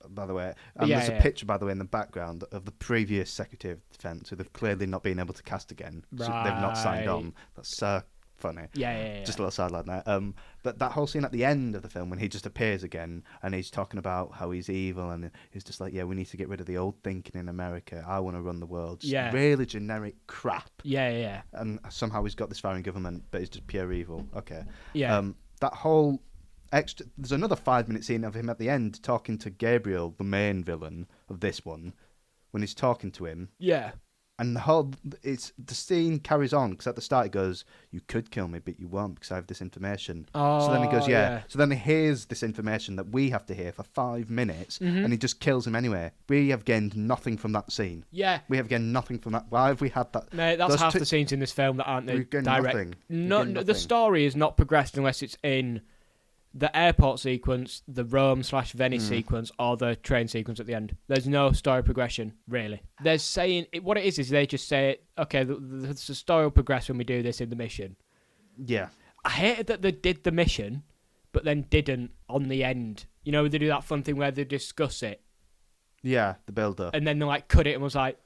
by the way. And there's a picture, by the way, in the background of the previous Secretary of Defence who they've clearly not been able to cast again. Right. So they've not signed on. That's so funny. Yeah. Just a little sideline there. But that whole scene at the end of the film when he just appears again and he's talking about how he's evil and he's just like, we need to get rid of the old thinking in America. I want to run the world. Just really generic crap. Yeah. And somehow he's got this foreign government, but he's just pure evil. Okay. Yeah. That whole... There's another 5-minute scene of him at the end talking to Gabriel, the main villain of this one, when he's talking to him. Yeah. And the scene carries on because at the start it goes, "You could kill me, but you won't because I have this information." Oh, so then he goes, "Yeah." So then he hears this information that we have to hear for 5 minutes, and he just kills him anyway. We have gained nothing from that scene. Yeah. We have gained nothing from that. Why have we had that? Mate, that's half the scenes in this film that aren't the direct. Nothing. No, the story is not progressed unless it's in the airport sequence, the Rome/Venice sequence, or the train sequence at the end. There's no story progression, really. They're saying... What it is they just say, okay, the story will progress when we do this in the mission. Yeah. I hated that they did the mission, but then didn't on the end. You know, they do that fun thing where they discuss it. Yeah, the build-up. And then they, cut it and was like,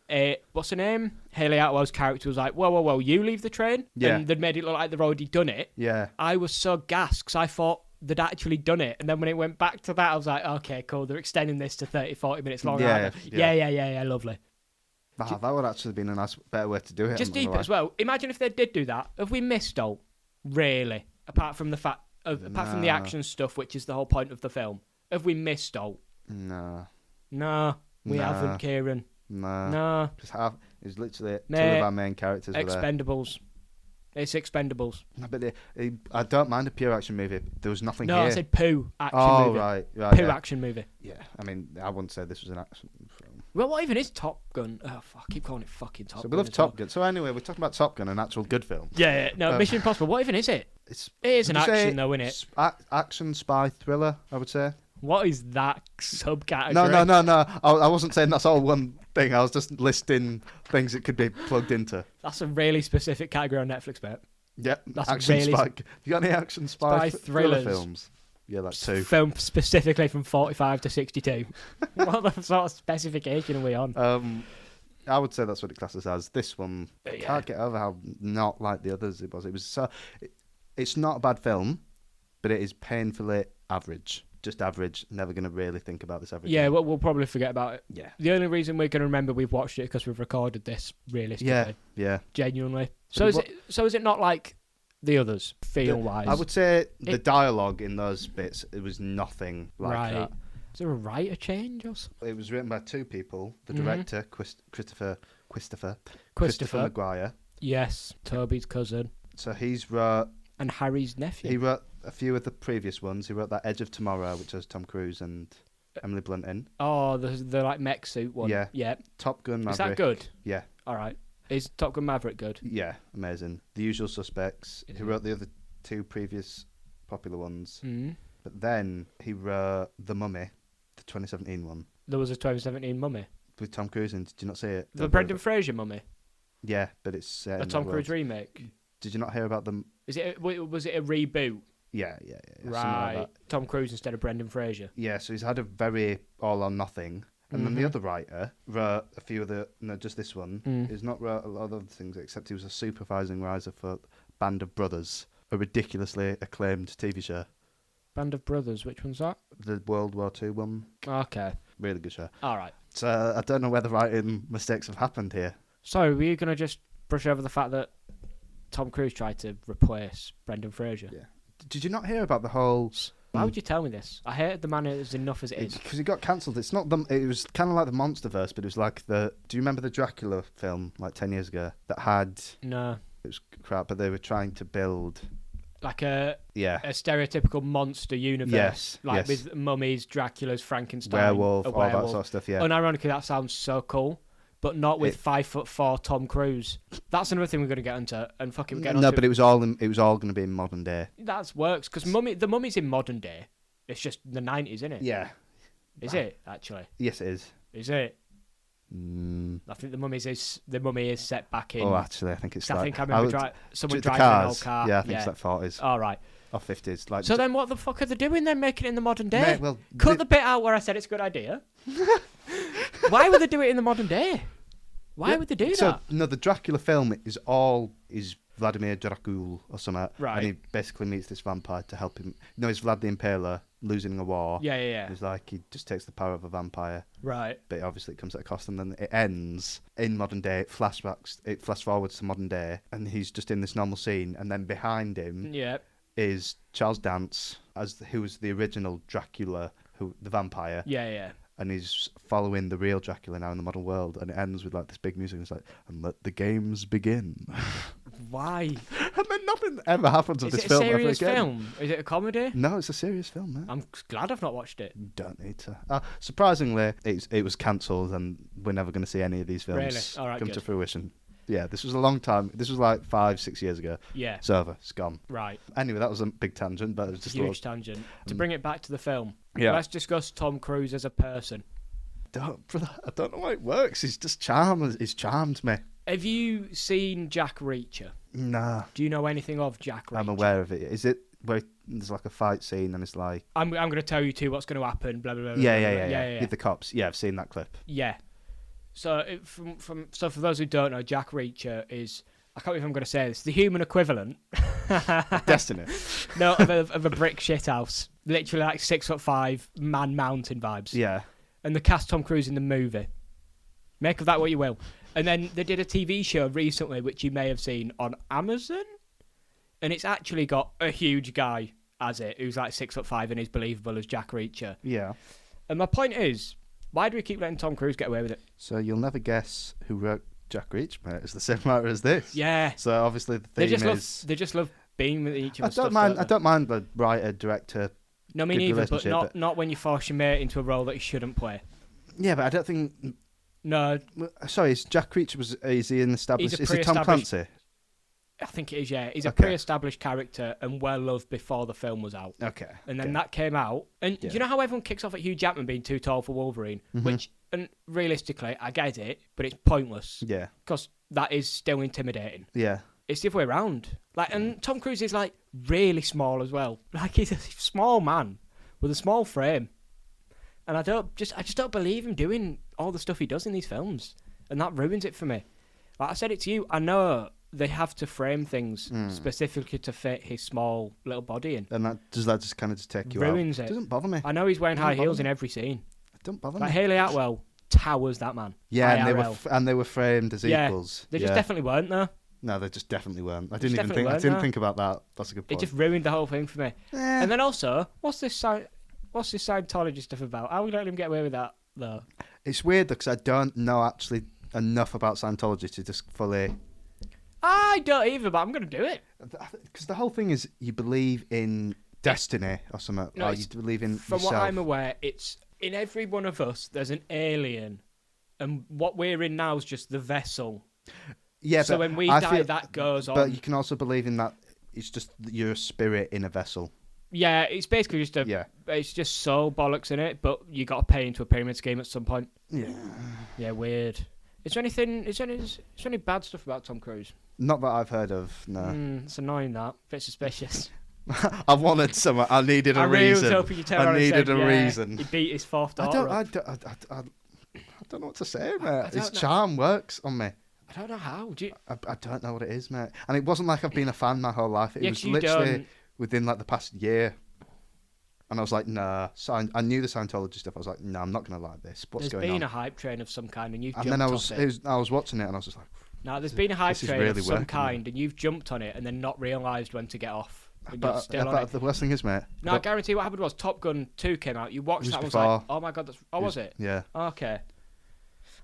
what's her name? Hayley Atwell's character was like, whoa, you leave the train? Yeah. And they'd made it look like they've already done it. Yeah. I was so gassed because I thought they'd actually done it, and then when it went back to that I was like, okay, cool, they're extending this to 30-40 minutes long. Yeah, lovely. That would actually been a nice better way to do it. Just deep it as well. Imagine if they did do that. Have we missed out? Really? Apart from the action stuff, which is the whole point of the film. Have we missed out? No, we haven't, Kieran. No. It's literally two of our main characters. Expendables. It's Expendables. No, but I don't mind a pure action movie. There was nothing here. No, I said poo action movie. Right. Poo action movie. Yeah, I mean, I wouldn't say this was an action film. Well, what even is Top Gun? Oh, fuck, I keep calling it fucking Top Gun. So we love Top Gun. So anyway, we're talking about Top Gun, an actual good film. Yeah. No, Mission Impossible. What even is it? It is an action, though, isn't it? Action spy thriller, I would say. What is that subcategory? No. I wasn't saying that's all one thing. I was just listing things it could be plugged into. That's a really specific category on Netflix, mate. Yep, that's action really spy. You got any action spy thriller films? Yeah, like 2. Filmed specifically from 45 to 62. What the sort of specification are we on? I would say that's what it classes as. This one, I Yeah. can't get over how not like the others it was. It was so. It's not a bad film, but it is painfully average. Just average. Never going to really think about this ever. Yeah, we'll probably forget about it. Yeah. The only reason we're going to remember we've watched it because we've recorded this realistically. Yeah. Genuinely. So is it not like the others, feel-wise? I would say the dialogue in those bits, it was nothing like that. Is there a writer change or something? It was written by 2 people. The Mhm. director, Christopher Maguire. Yes, Toby's cousin. So he's wrote... And Harry's nephew. He wrote a few of the previous ones. He wrote that Edge of Tomorrow, which has Tom Cruise and Emily Blunt in. Oh, the like mech suit one. Yeah. Top Gun Maverick. Is that good? Yeah. All right. Is Top Gun Maverick good? Yeah, amazing. The Usual Suspects. He wrote the other 2 previous popular ones. Mm. But then he wrote The Mummy, the 2017 one. There was a 2017 Mummy. With Tom Cruise in. Did you not see it? The Brendan Fraser Mummy. Yeah, but it's A Tom Cruise remake. Did you not hear about them? Was it a reboot? Yeah. Right. Like Tom Cruise instead of Brendan Fraser. yeah, so he's had a very all or nothing. And then the other writer wrote a few of the... No, just this one. He's not wrote a lot of other things, except he was a supervising writer for Band of Brothers, a ridiculously acclaimed TV show. Band of Brothers, which one's that? The World War II one. Okay. Really good show. All right. So I don't know where the writing mistakes have happened here. Sorry, were you going to just brush over the fact that Tom Cruise tried to replace Brendan Fraser? Yeah. Did you not hear about the whole... Why would you tell me this? I hated the man as enough as it is. Because he got cancelled. It's not the... It was kind of like the Monsterverse, but it was like the... Do you remember the Dracula film, like 10 years ago, that had... No. It was crap, but they were trying to build... Like a Yeah. stereotypical monster universe. Yes, Like yes. with mummies, Draculas, Frankenstein, Werewolf, a all that werewolf. sort of stuff, yeah. Unironically, that sounds so cool, but not with 5'4" Tom Cruise. That's another thing we're going to get into, and fucking get No, but it was all going to be in modern day. That works, because the Mummy's in modern day. It's just the 90s, isn't it? Yeah. Is it, actually? Yes, it is. Is it? I think the Mummy is set back in... Oh, actually, I think it's I like... think I remember someone the driving an old cars. car. Yeah, I think it's like 40s. All right. Or 50s. Like, So then what the fuck are they doing then, making it in the modern day? Mate, well, Cut the bit out where I said it's a good idea. Why would they do it in the modern day? Why would they do that? No, the Dracula film is Vladimir Dracul or something. Right. And he basically meets this vampire to help him. No, he's Vlad the Impaler losing a war. Yeah. He's like, he just takes the power of a vampire. Right. But obviously it comes at a cost. And then it ends in modern day. It flash forwards to modern day. And he's just in this normal scene. And then behind him is Charles Dance, who was the original Dracula, the vampire. Yeah. And he's following the real Dracula now in the modern world, and it ends with like this big music. And it's like, and let the games begin. Why? And then nothing ever happens with Is this it a film ever serious again. film? Is it a comedy? No, it's a serious film, man. I'm glad I've not watched it. You don't need to. Surprisingly, it was cancelled, and we're never going to see any of these films Really? All right, come good. to fruition. Yeah, this was a long time. This was like 5-6 years ago. Yeah. It's over. It's gone. Right. Anyway, that was a big tangent, but it was just a Huge tangent. To bring it back to the film, Yeah. let's discuss Tom Cruise as a person. I don't know why it works. He's just charmed. He's charmed me. Have you seen Jack Reacher? Nah. Do you know anything of Jack Reacher? I'm aware of it. Is it where there's like a fight scene and it's like... I'm going to tell you too what's going to happen, blah, blah, blah. Yeah. With the cops. Yeah, I've seen that clip. Yeah. So, so for those who don't know, Jack Reacher is... I can't believe I'm going to say this. The human equivalent... Destiny. No, of a brick shithouse. Literally like 6'5", man mountain vibes. Yeah. And they cast Tom Cruise in the movie. Make of that what you will. And then they did a TV show recently, which you may have seen on Amazon. And it's actually got a huge guy as it, who's like 6'5" and is believable as Jack Reacher. Yeah. And my point is, why do we keep letting Tom Cruise get away with it? So you'll never guess who wrote Jack Reacher, mate. It's the same writer as this. Yeah. So obviously the theme They just love being with each other. I don't mind the writer, director. No, me good neither, but relationship, not when you force your mate into a role that he shouldn't play. Yeah, but I don't think... No. Sorry, is Jack Reacher, is he an established... Is it Tom pre-established- Clancy? I think it is, yeah. He's a Okay. pre-established character and well-loved before the film was out. Okay. And then that came out. And Yeah. do you know how everyone kicks off at Hugh Jackman being too tall for Wolverine? Which, and realistically, I get it, but it's pointless. Yeah. Because that is still intimidating. Yeah. It's the other way around. Like, and Tom Cruise is like really small as well. Like, he's a small man with a small frame, and I just don't believe him doing all the stuff he does in these films, and that ruins it for me. Like I said it to you, I know they have to frame things specifically to fit his small little body in. And does that just kind of just take you ruins out? it. Doesn't bother me. I know he's wearing high heels in every scene. It don't bother Like me. Haley Atwell towers that man. Yeah, IRL. and they were framed as equals. They just definitely weren't though. No, they just definitely weren't. I Just didn't even think. I weren't, didn't no. think about that. That's a good It point. just ruined the whole thing for me. Eh. And then also, what's this Scientology stuff about? How are we letting him get away with that though? It's weird because I don't know actually enough about Scientology to just fully. I don't either, but I'm going to do it. Because the whole thing is you believe in destiny or something. No, or you believe in From yourself. what I'm aware, it's in every one of us, there's an alien. And what we're in now is just the vessel. Yeah, So but when we I die, feel- that goes on. But you can also believe in that it's just that you're a spirit in a vessel. Yeah, it's basically just Yeah. it's just soul bollocks in it, but you got to pay into a pyramid scheme at some point. Yeah. Yeah, weird. Is there any bad stuff about Tom Cruise? Not that I've heard of, no. It's annoying that. Bit suspicious. I wanted someone. I needed a I really reason. was hoping you turned I around and needed said, a yeah, reason. He beat his fourth I daughter. don't know what to say, mate. His don't know. charm works on me. I don't know how. Do you... I don't know what it is, mate. And it wasn't like I've been a fan my whole life. It Yeah, was 'cause you literally don't- within like the past year. And I was like, nah. So I knew the Scientology stuff. I was like, nah, I'm not going to like this. What's There's going been on? a hype train of some kind, and you've And jumped then I off it. I was watching it and I was just like, No, there's been a hype this is train really of some working. kind, and you've jumped on it and then not realised when to get off. And you're but, still on it. the worst thing is, mate. No, I guarantee what happened was Top Gun 2 came out. You watched was that and was before. like, oh my god, that's... Oh, was it? Yeah. Okay.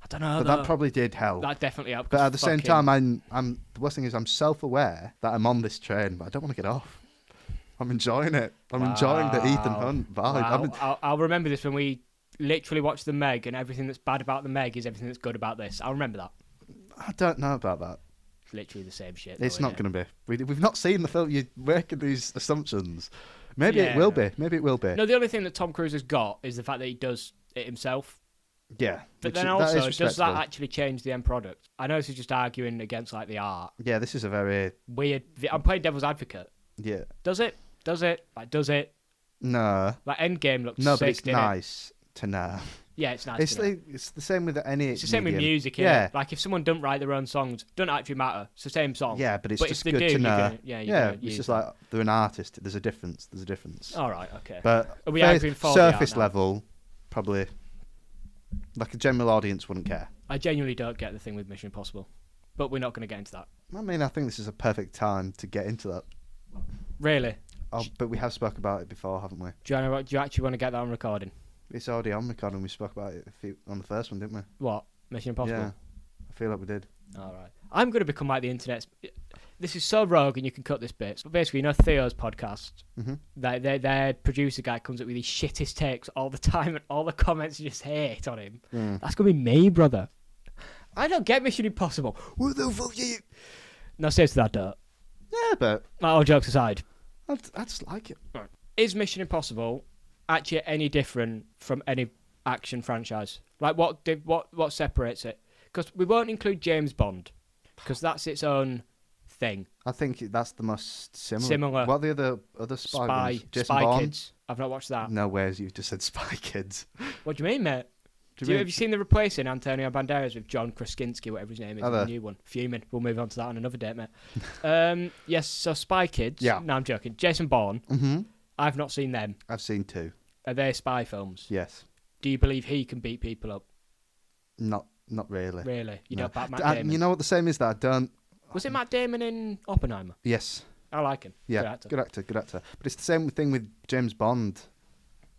I don't know, But though. that probably did help. That definitely helped. But 'cause at the same fucking- time, I'm the worst thing is I'm self-aware that I'm on this train, but I don't want to get off. I'm enjoying it. I'm enjoying the Ethan Wow. Hunt vibe. Wow. I'll remember this when we literally watch the Meg, and everything that's bad about the Meg is everything that's good about this. I'll remember that. I don't know about that. It's literally the same shit. It's not going to be. We've not seen the film. You're making these assumptions. Maybe it will be. Maybe it will be. No, the only thing that Tom Cruise has got is the fact that he does it himself. Yeah. But then that also, is does that respectable. actually change the end product? I know this is just arguing against like the art. Yeah, this is a very... Weird. I'm playing devil's advocate. Yeah. Does it? Does it? Like, does it? No. Like, Endgame looks No, sick, but it's didn't it? nice to know. Yeah, it's nice. It's to know. it's the same with any. It's the same with medium. music, Yeah. Like, if someone doesn't write their own songs, doesn't actually matter. It's the same song. Yeah, but it's But just if they good do, to you're know. gonna- you're gonna It's use just that. like they're an artist. There's a difference. There's a difference. All right, okay. But Are we arguing for the art surface now? level, probably like a general audience wouldn't care. I genuinely don't get the thing with Mission Impossible, but we're not going to get into that. I mean, I think this is a perfect time to get into that. Really? Oh, but we have spoke about it before, haven't we? Do you actually want to get that on recording? It's already on recording. We spoke about it on the first one, didn't we? What? Mission Impossible? Yeah, I feel like we did. All right. I'm going to become like the internet's... This is so rogue, and you can cut this bit. But basically, you know Theo's podcast? Mm-hmm. Their producer guy comes up with these shittest takes all the time, and all the comments you just hate on him. That's going to be me, brother. I don't get Mission Impossible. What the fuck you... No, seriously, that don't. Yeah, but Like, all jokes aside. I just like it. Is Mission Impossible actually any different from any action franchise? Like, what separates it? Because we won't include James Bond, because that's its own thing. I think that's the most similar. Similar. What are the other spy ones? Jason Spy Bourne? Kids. I've not watched that. No ways. You've just said Spy Kids. What do you mean, mate? Do you Have you seen the replacing Antonio Banderas with John Krasinski, whatever his name is, Are in the there? new one? Fuming. We'll move on to that on another date, mate. Yes, so Spy Kids. Yeah. No, I'm joking. Jason Bourne. Mm-hmm. I've not seen them. I've seen 2. Are they spy films? Yes. Do you believe he can beat people up? Not really. Really? You No. don't back Matt Damon? You know what the same is that I don't. Was it Matt Damon in Oppenheimer? Yes. I like him. Yeah. Good actor. Good actor. But it's the same thing with James Bond.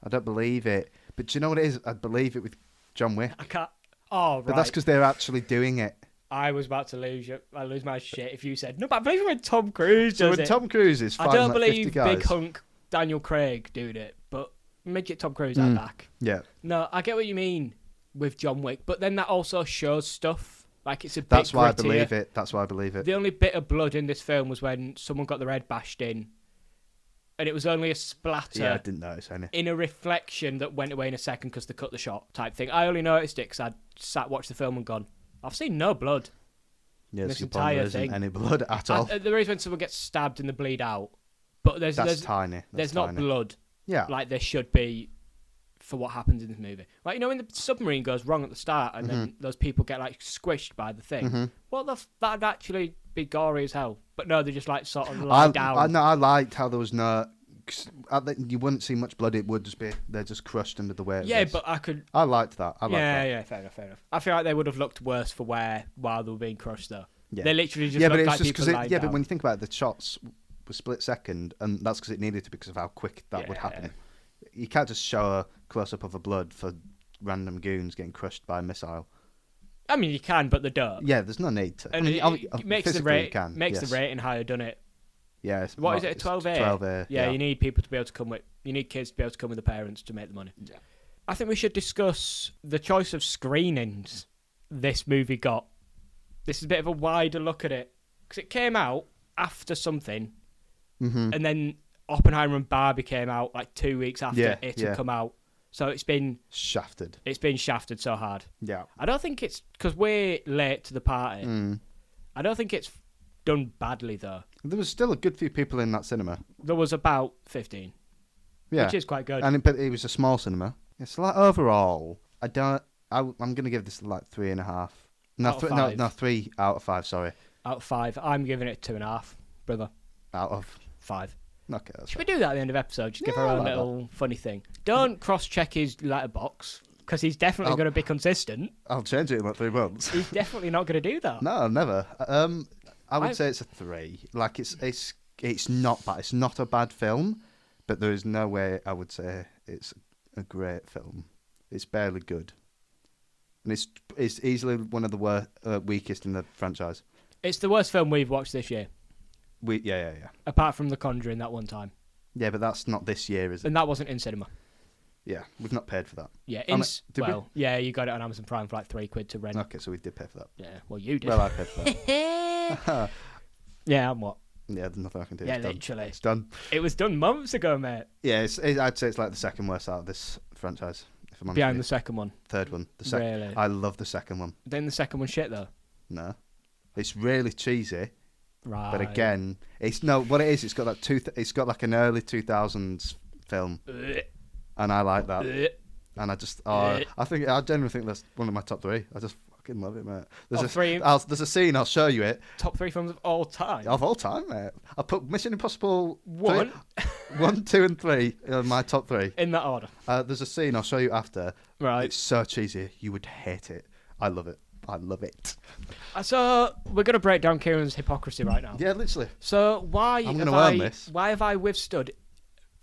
I don't believe it. But do you know what it is? I believe it with John Wick. I can't. Oh, right. But that's because they're actually doing it. I was about to lose my shit if you said no. But I believe it when Tom Cruise So does when it. Tom Cruise is I fighting don't like 50 believe guys. big hunk Daniel Craig doing it, but midget Tom Cruise out back. Yeah. No, I get what you mean with John Wick, but then that also shows stuff like it's a bit. That's why I grittier. believe it. That's why I believe it. The only bit of blood in this film was when someone got their head bashed in, and it was only a splatter. Yeah, I didn't notice any. In a reflection that went away in a second because they cut the shot type thing. I only noticed it because I'd watched the film and gone, I've seen no blood. Yeah, This so your point, entire there isn't thing. any blood at all. There is when someone gets stabbed and they bleed out, but That's tiny. There's not tiny. blood Yeah. like there should be for what happens in this movie. Like, when the submarine goes wrong at the start and then those people get like squished by the thing. That'd actually be gory as hell. But no, they just like sort of lie down. I liked how there was no. You wouldn't see much blood. It would just be they're just crushed under the weight. Yeah, of this. but I liked that. Yeah, fair enough. I feel like they would have looked worse for while they were being crushed though. Yeah. They literally just looked like people lying down. But when you think about it, the shots were split second, and that's because it needed to because of how quick that would happen. You can't just show a close up of a blood for random goons getting crushed by a missile. I mean, you can, but they don't. Yeah, there's no need to. And it makes the rating higher, doesn't it? Yeah. What is it? 12A. 12A. Yeah, you need people to be able to come with. You need kids to be able to come with the parents to make the money. Yeah. I think we should discuss the choice of screenings this movie got. This is a bit of a wider look at it because it came out after something, and then Oppenheimer and Barbie came out like 2 weeks after it had come out. So it's been shafted. It's been shafted so hard. Yeah. I don't think it's because we're late to the party. I don't think it's done badly though. There was still a good few people in that cinema. There was about 15. Yeah. Which is quite good. But it was a small cinema. It's like overall, I'm going to give this like 3.5. No, 3 out of 5. Sorry. Out of 5, I'm giving it 2.5, brother. Out of 5. Okay. Should we do that at the end of the episode? Just give our own little funny thing. Don't cross-check his letterbox because he's definitely going to be consistent. I'll change it in like 3 months. He's definitely not going to do that. No, never. I would say it's a 3. Like it's not bad. It's not a bad film, but there is no way I would say it's a great film. It's barely good, and it's easily one of the weakest in the franchise. It's the worst film we've watched this year. Yeah. Apart from The Conjuring that one time. Yeah, but that's not this year, is it? And that wasn't in cinema. Yeah, we've not paid for that. Yeah, yeah, you got it on Amazon Prime for like £3 to rent. Okay, so we did pay for that. Yeah, well, you did. Well, I paid for that. Yeah, and what? Yeah, there's nothing I can do. Yeah, it's literally. Done. It's done. It was done months ago, mate. Yeah, I'd say it's like the second worst out of this franchise. If I'm honest Behind with the second one. Third one. Really? I love the second one. Then the second one shit, though? No. It's really cheesy. Right. But again, what it is. It's got it's got like an early 2000s film, and I like that. And I genuinely think that's one of my top 3. I just fucking love it, mate. There's a scene. I'll show you it. Top 3 films of all time. Of all time, mate. I put Mission Impossible 1, 2, and 3 in my top 3 in that order. There's a scene I'll show you after. Right. It's so cheesy. You would hate it. I love it. I love it. So we're gonna break down Kieran's hypocrisy right now. Yeah, literally. So why have I withstood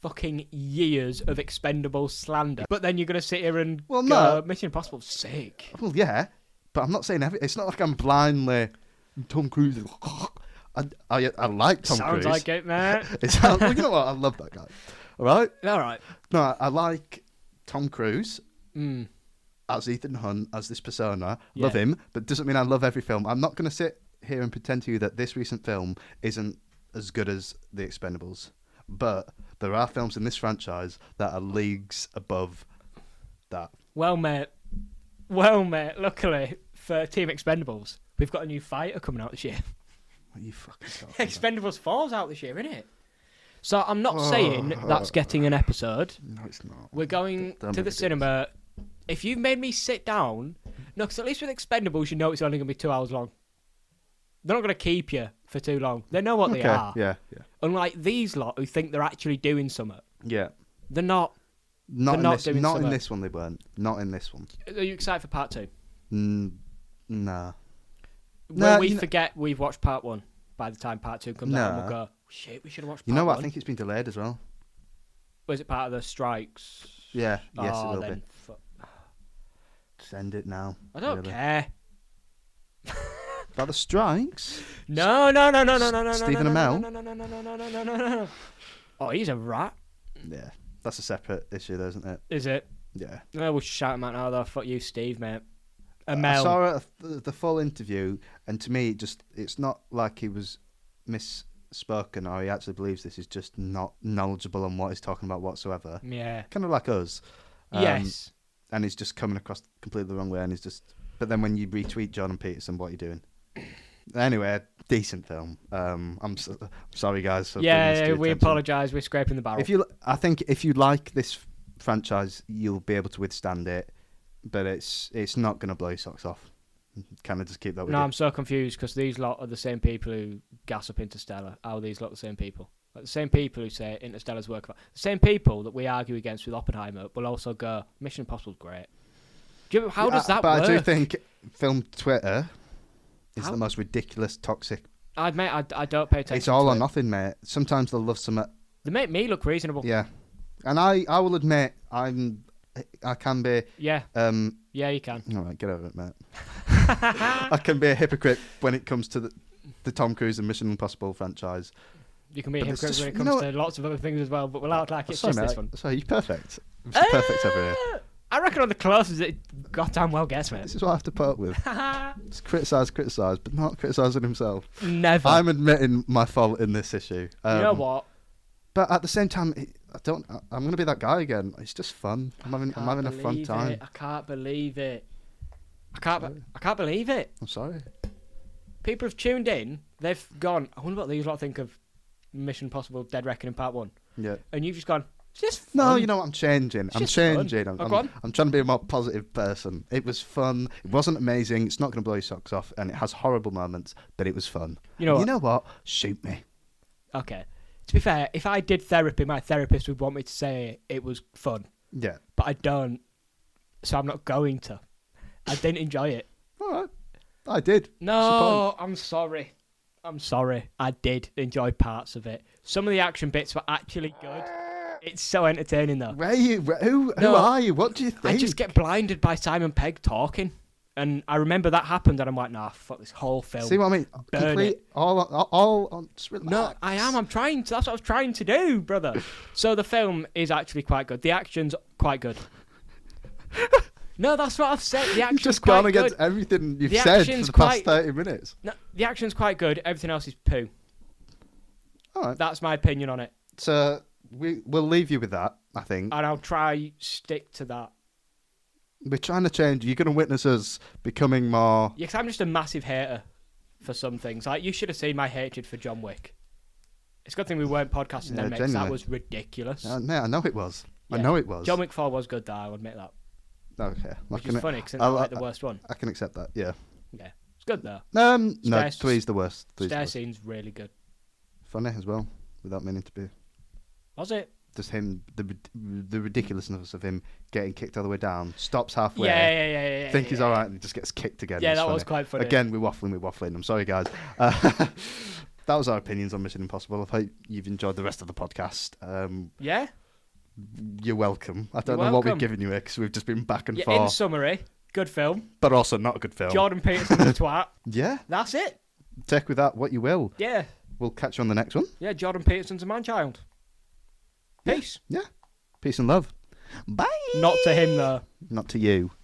fucking years of Expendables slander? But then you're gonna sit here and go, Mission Impossible's sick. Well, yeah, but I'm not saying it's not like I'm blindly Tom Cruise. I like Tom Cruise. Sounds like it, man. You know what? I love that guy. All right. No, I like Tom Cruise. As Ethan Hunt, as this persona. Yeah. Love him, but doesn't mean I love every film. I'm not going to sit here and pretend to you that this recent film isn't as good as The Expendables. But there are films in this franchise that are leagues above that. Well, mate, luckily for Team Expendables, we've got a new fighter coming out this year. What are you fucking talking Expendables 4's out this year, isn't it? So I'm not saying that's getting an episode. No, it's not. We're going to the cinema. If you've made me sit down... No, because at least with Expendables, you know it's only going to be 2 hours long. They're not going to keep you for too long. They know what they are. Yeah. Unlike these lot who think they're actually doing something. Yeah. They're not. Not in this one, they weren't. Not in this one. Are you excited for part 2? Nah. Will we forget we've watched part 1 by the time part 2 comes out and we'll go, shit, we should have watched part 1? You know what? I think it's been delayed as well. Was it part of the strikes? Yeah. Yes, it will be. Send it now. I don't care. About the strikes? No. Stephen Amell? No. Oh, he's a rat. Yeah. That's a separate issue, though, isn't it? Is it? Yeah. No, we'll shout him out now, though. Fuck you, Steve, mate. Amell. I saw the full interview, and to me, it's not like he was misspoken or he actually believes this. He's just not knowledgeable on what he's talking about whatsoever. Yeah. Kind of like us. Yes. And he's just coming across completely the wrong way, and he's just... But then when you retweet Jordan Peterson, what are you doing? Anyway, decent film. I'm sorry, guys. For bringing this to Yeah, your we attention. apologise. We're scraping the barrel. I think if you like this franchise, you'll be able to withstand it. But it's not going to blow your socks off. Kind of just keep that with No, you. I'm so confused because these lot are the same people who gas up Interstellar. How are these lot the same people? Like the same people who say Interstellar's work. The same people that we argue against with Oppenheimer will also go, Mission Impossible's great. How does that work? But I do think film Twitter is How? the most ridiculous, toxic. I don't pay attention. It's all to or it. nothing, mate. Sometimes they'll love some. They make me look reasonable. Yeah, and I will admit I can be. Yeah. Yeah, you can. All right, get over it, mate. I can be a hypocrite when it comes to the Tom Cruise and Mission Impossible franchise. You can be a But it's hypocrite just- when it you comes know to lots of other things as well, but we'll act like it's Sorry, just mate. this one. Sorry, you're perfect. Mr. Perfect over here. I reckon I'm the closest it goddamn well gets, mate. This is what I have to put up with. Just criticise, but not criticising himself. Never. I'm admitting my fault in this issue. You know what? But at the same time, I'm going to be that guy again. It's just fun. I'm having a fun time. I can't believe it. I can't believe it. I'm sorry. People have tuned in. They've gone, I wonder what these lot think of Mission Impossible Dead Reckoning Part 1. Yeah. And you've just gone, it's just fun. No, you know what? I'm changing. It's I'm just fun. changing. Oh, go on. I'm trying to be a more positive person. It was fun. It wasn't amazing. It's not going to blow your socks off, and it has horrible moments, but it was fun. You know what? You know what? Shoot me. Okay. To be fair, if I did therapy, my therapist would want me to say it was fun. Yeah. But I don't. So I'm not going to. I didn't enjoy it. All right. I did. No, I'm sorry. I did enjoy parts of it. Some of the action bits were actually good. It's so entertaining, though. Who No, are you? What do you think? I just get blinded by Simon Pegg talking. And I remember that happened, and I'm like, nah, fuck this whole film. See what I mean? Burn Complete. it. All. Just relax. No, I am. I'm trying to. That's what I was trying to do, brother. So the film is actually quite good. The action's quite good. No, that's what I've said. The You've action's just quite gone good. against everything you've The said for action's the past quite- 30 minutes. No, the action's quite good. Everything else is poo. All right. That's my opinion on it. So we'll leave you with that, I think. And I'll try stick to that. We're trying to change. You're going to witness us becoming more... Yeah, 'cause I'm just a massive hater for some things. Like, you should have seen my hatred for John Wick. It's a good thing we weren't podcasting Yeah, then, mate, 'cause that genuinely. was ridiculous. Mate, I know it was. I Yeah. know it was. John Wick 4 was good, though, I'll admit that. Okay. Which is funny, because it's I'll- not like the worst one. I can accept that, yeah. Yeah. It's good, though. No, Stairs- three's the worst. Three's the Stair worst. scene's really good. Funny as well, without meaning to be. Was it? Just him, the ridiculousness of him getting kicked all the way down, stops halfway, Yeah. think he's all right, and he just gets kicked again. Yeah, It's that funny. was quite funny. Again, we're waffling. I'm sorry, guys. That was our opinions on Mission Impossible. I hope you've enjoyed the rest of the podcast. Yeah? You're welcome. I don't You're know what we've welcome. given you here because we've just been back and Yeah, in forth, summary, good film. but also not a good film. Jordan Peterson's a twat. Yeah, That's it. take with that what you will. Yeah. We'll catch you on the next one. Yeah, Jordan Peterson's a man-child. Peace. Yeah. Peace and love. Bye. Not to him, though. Not to you.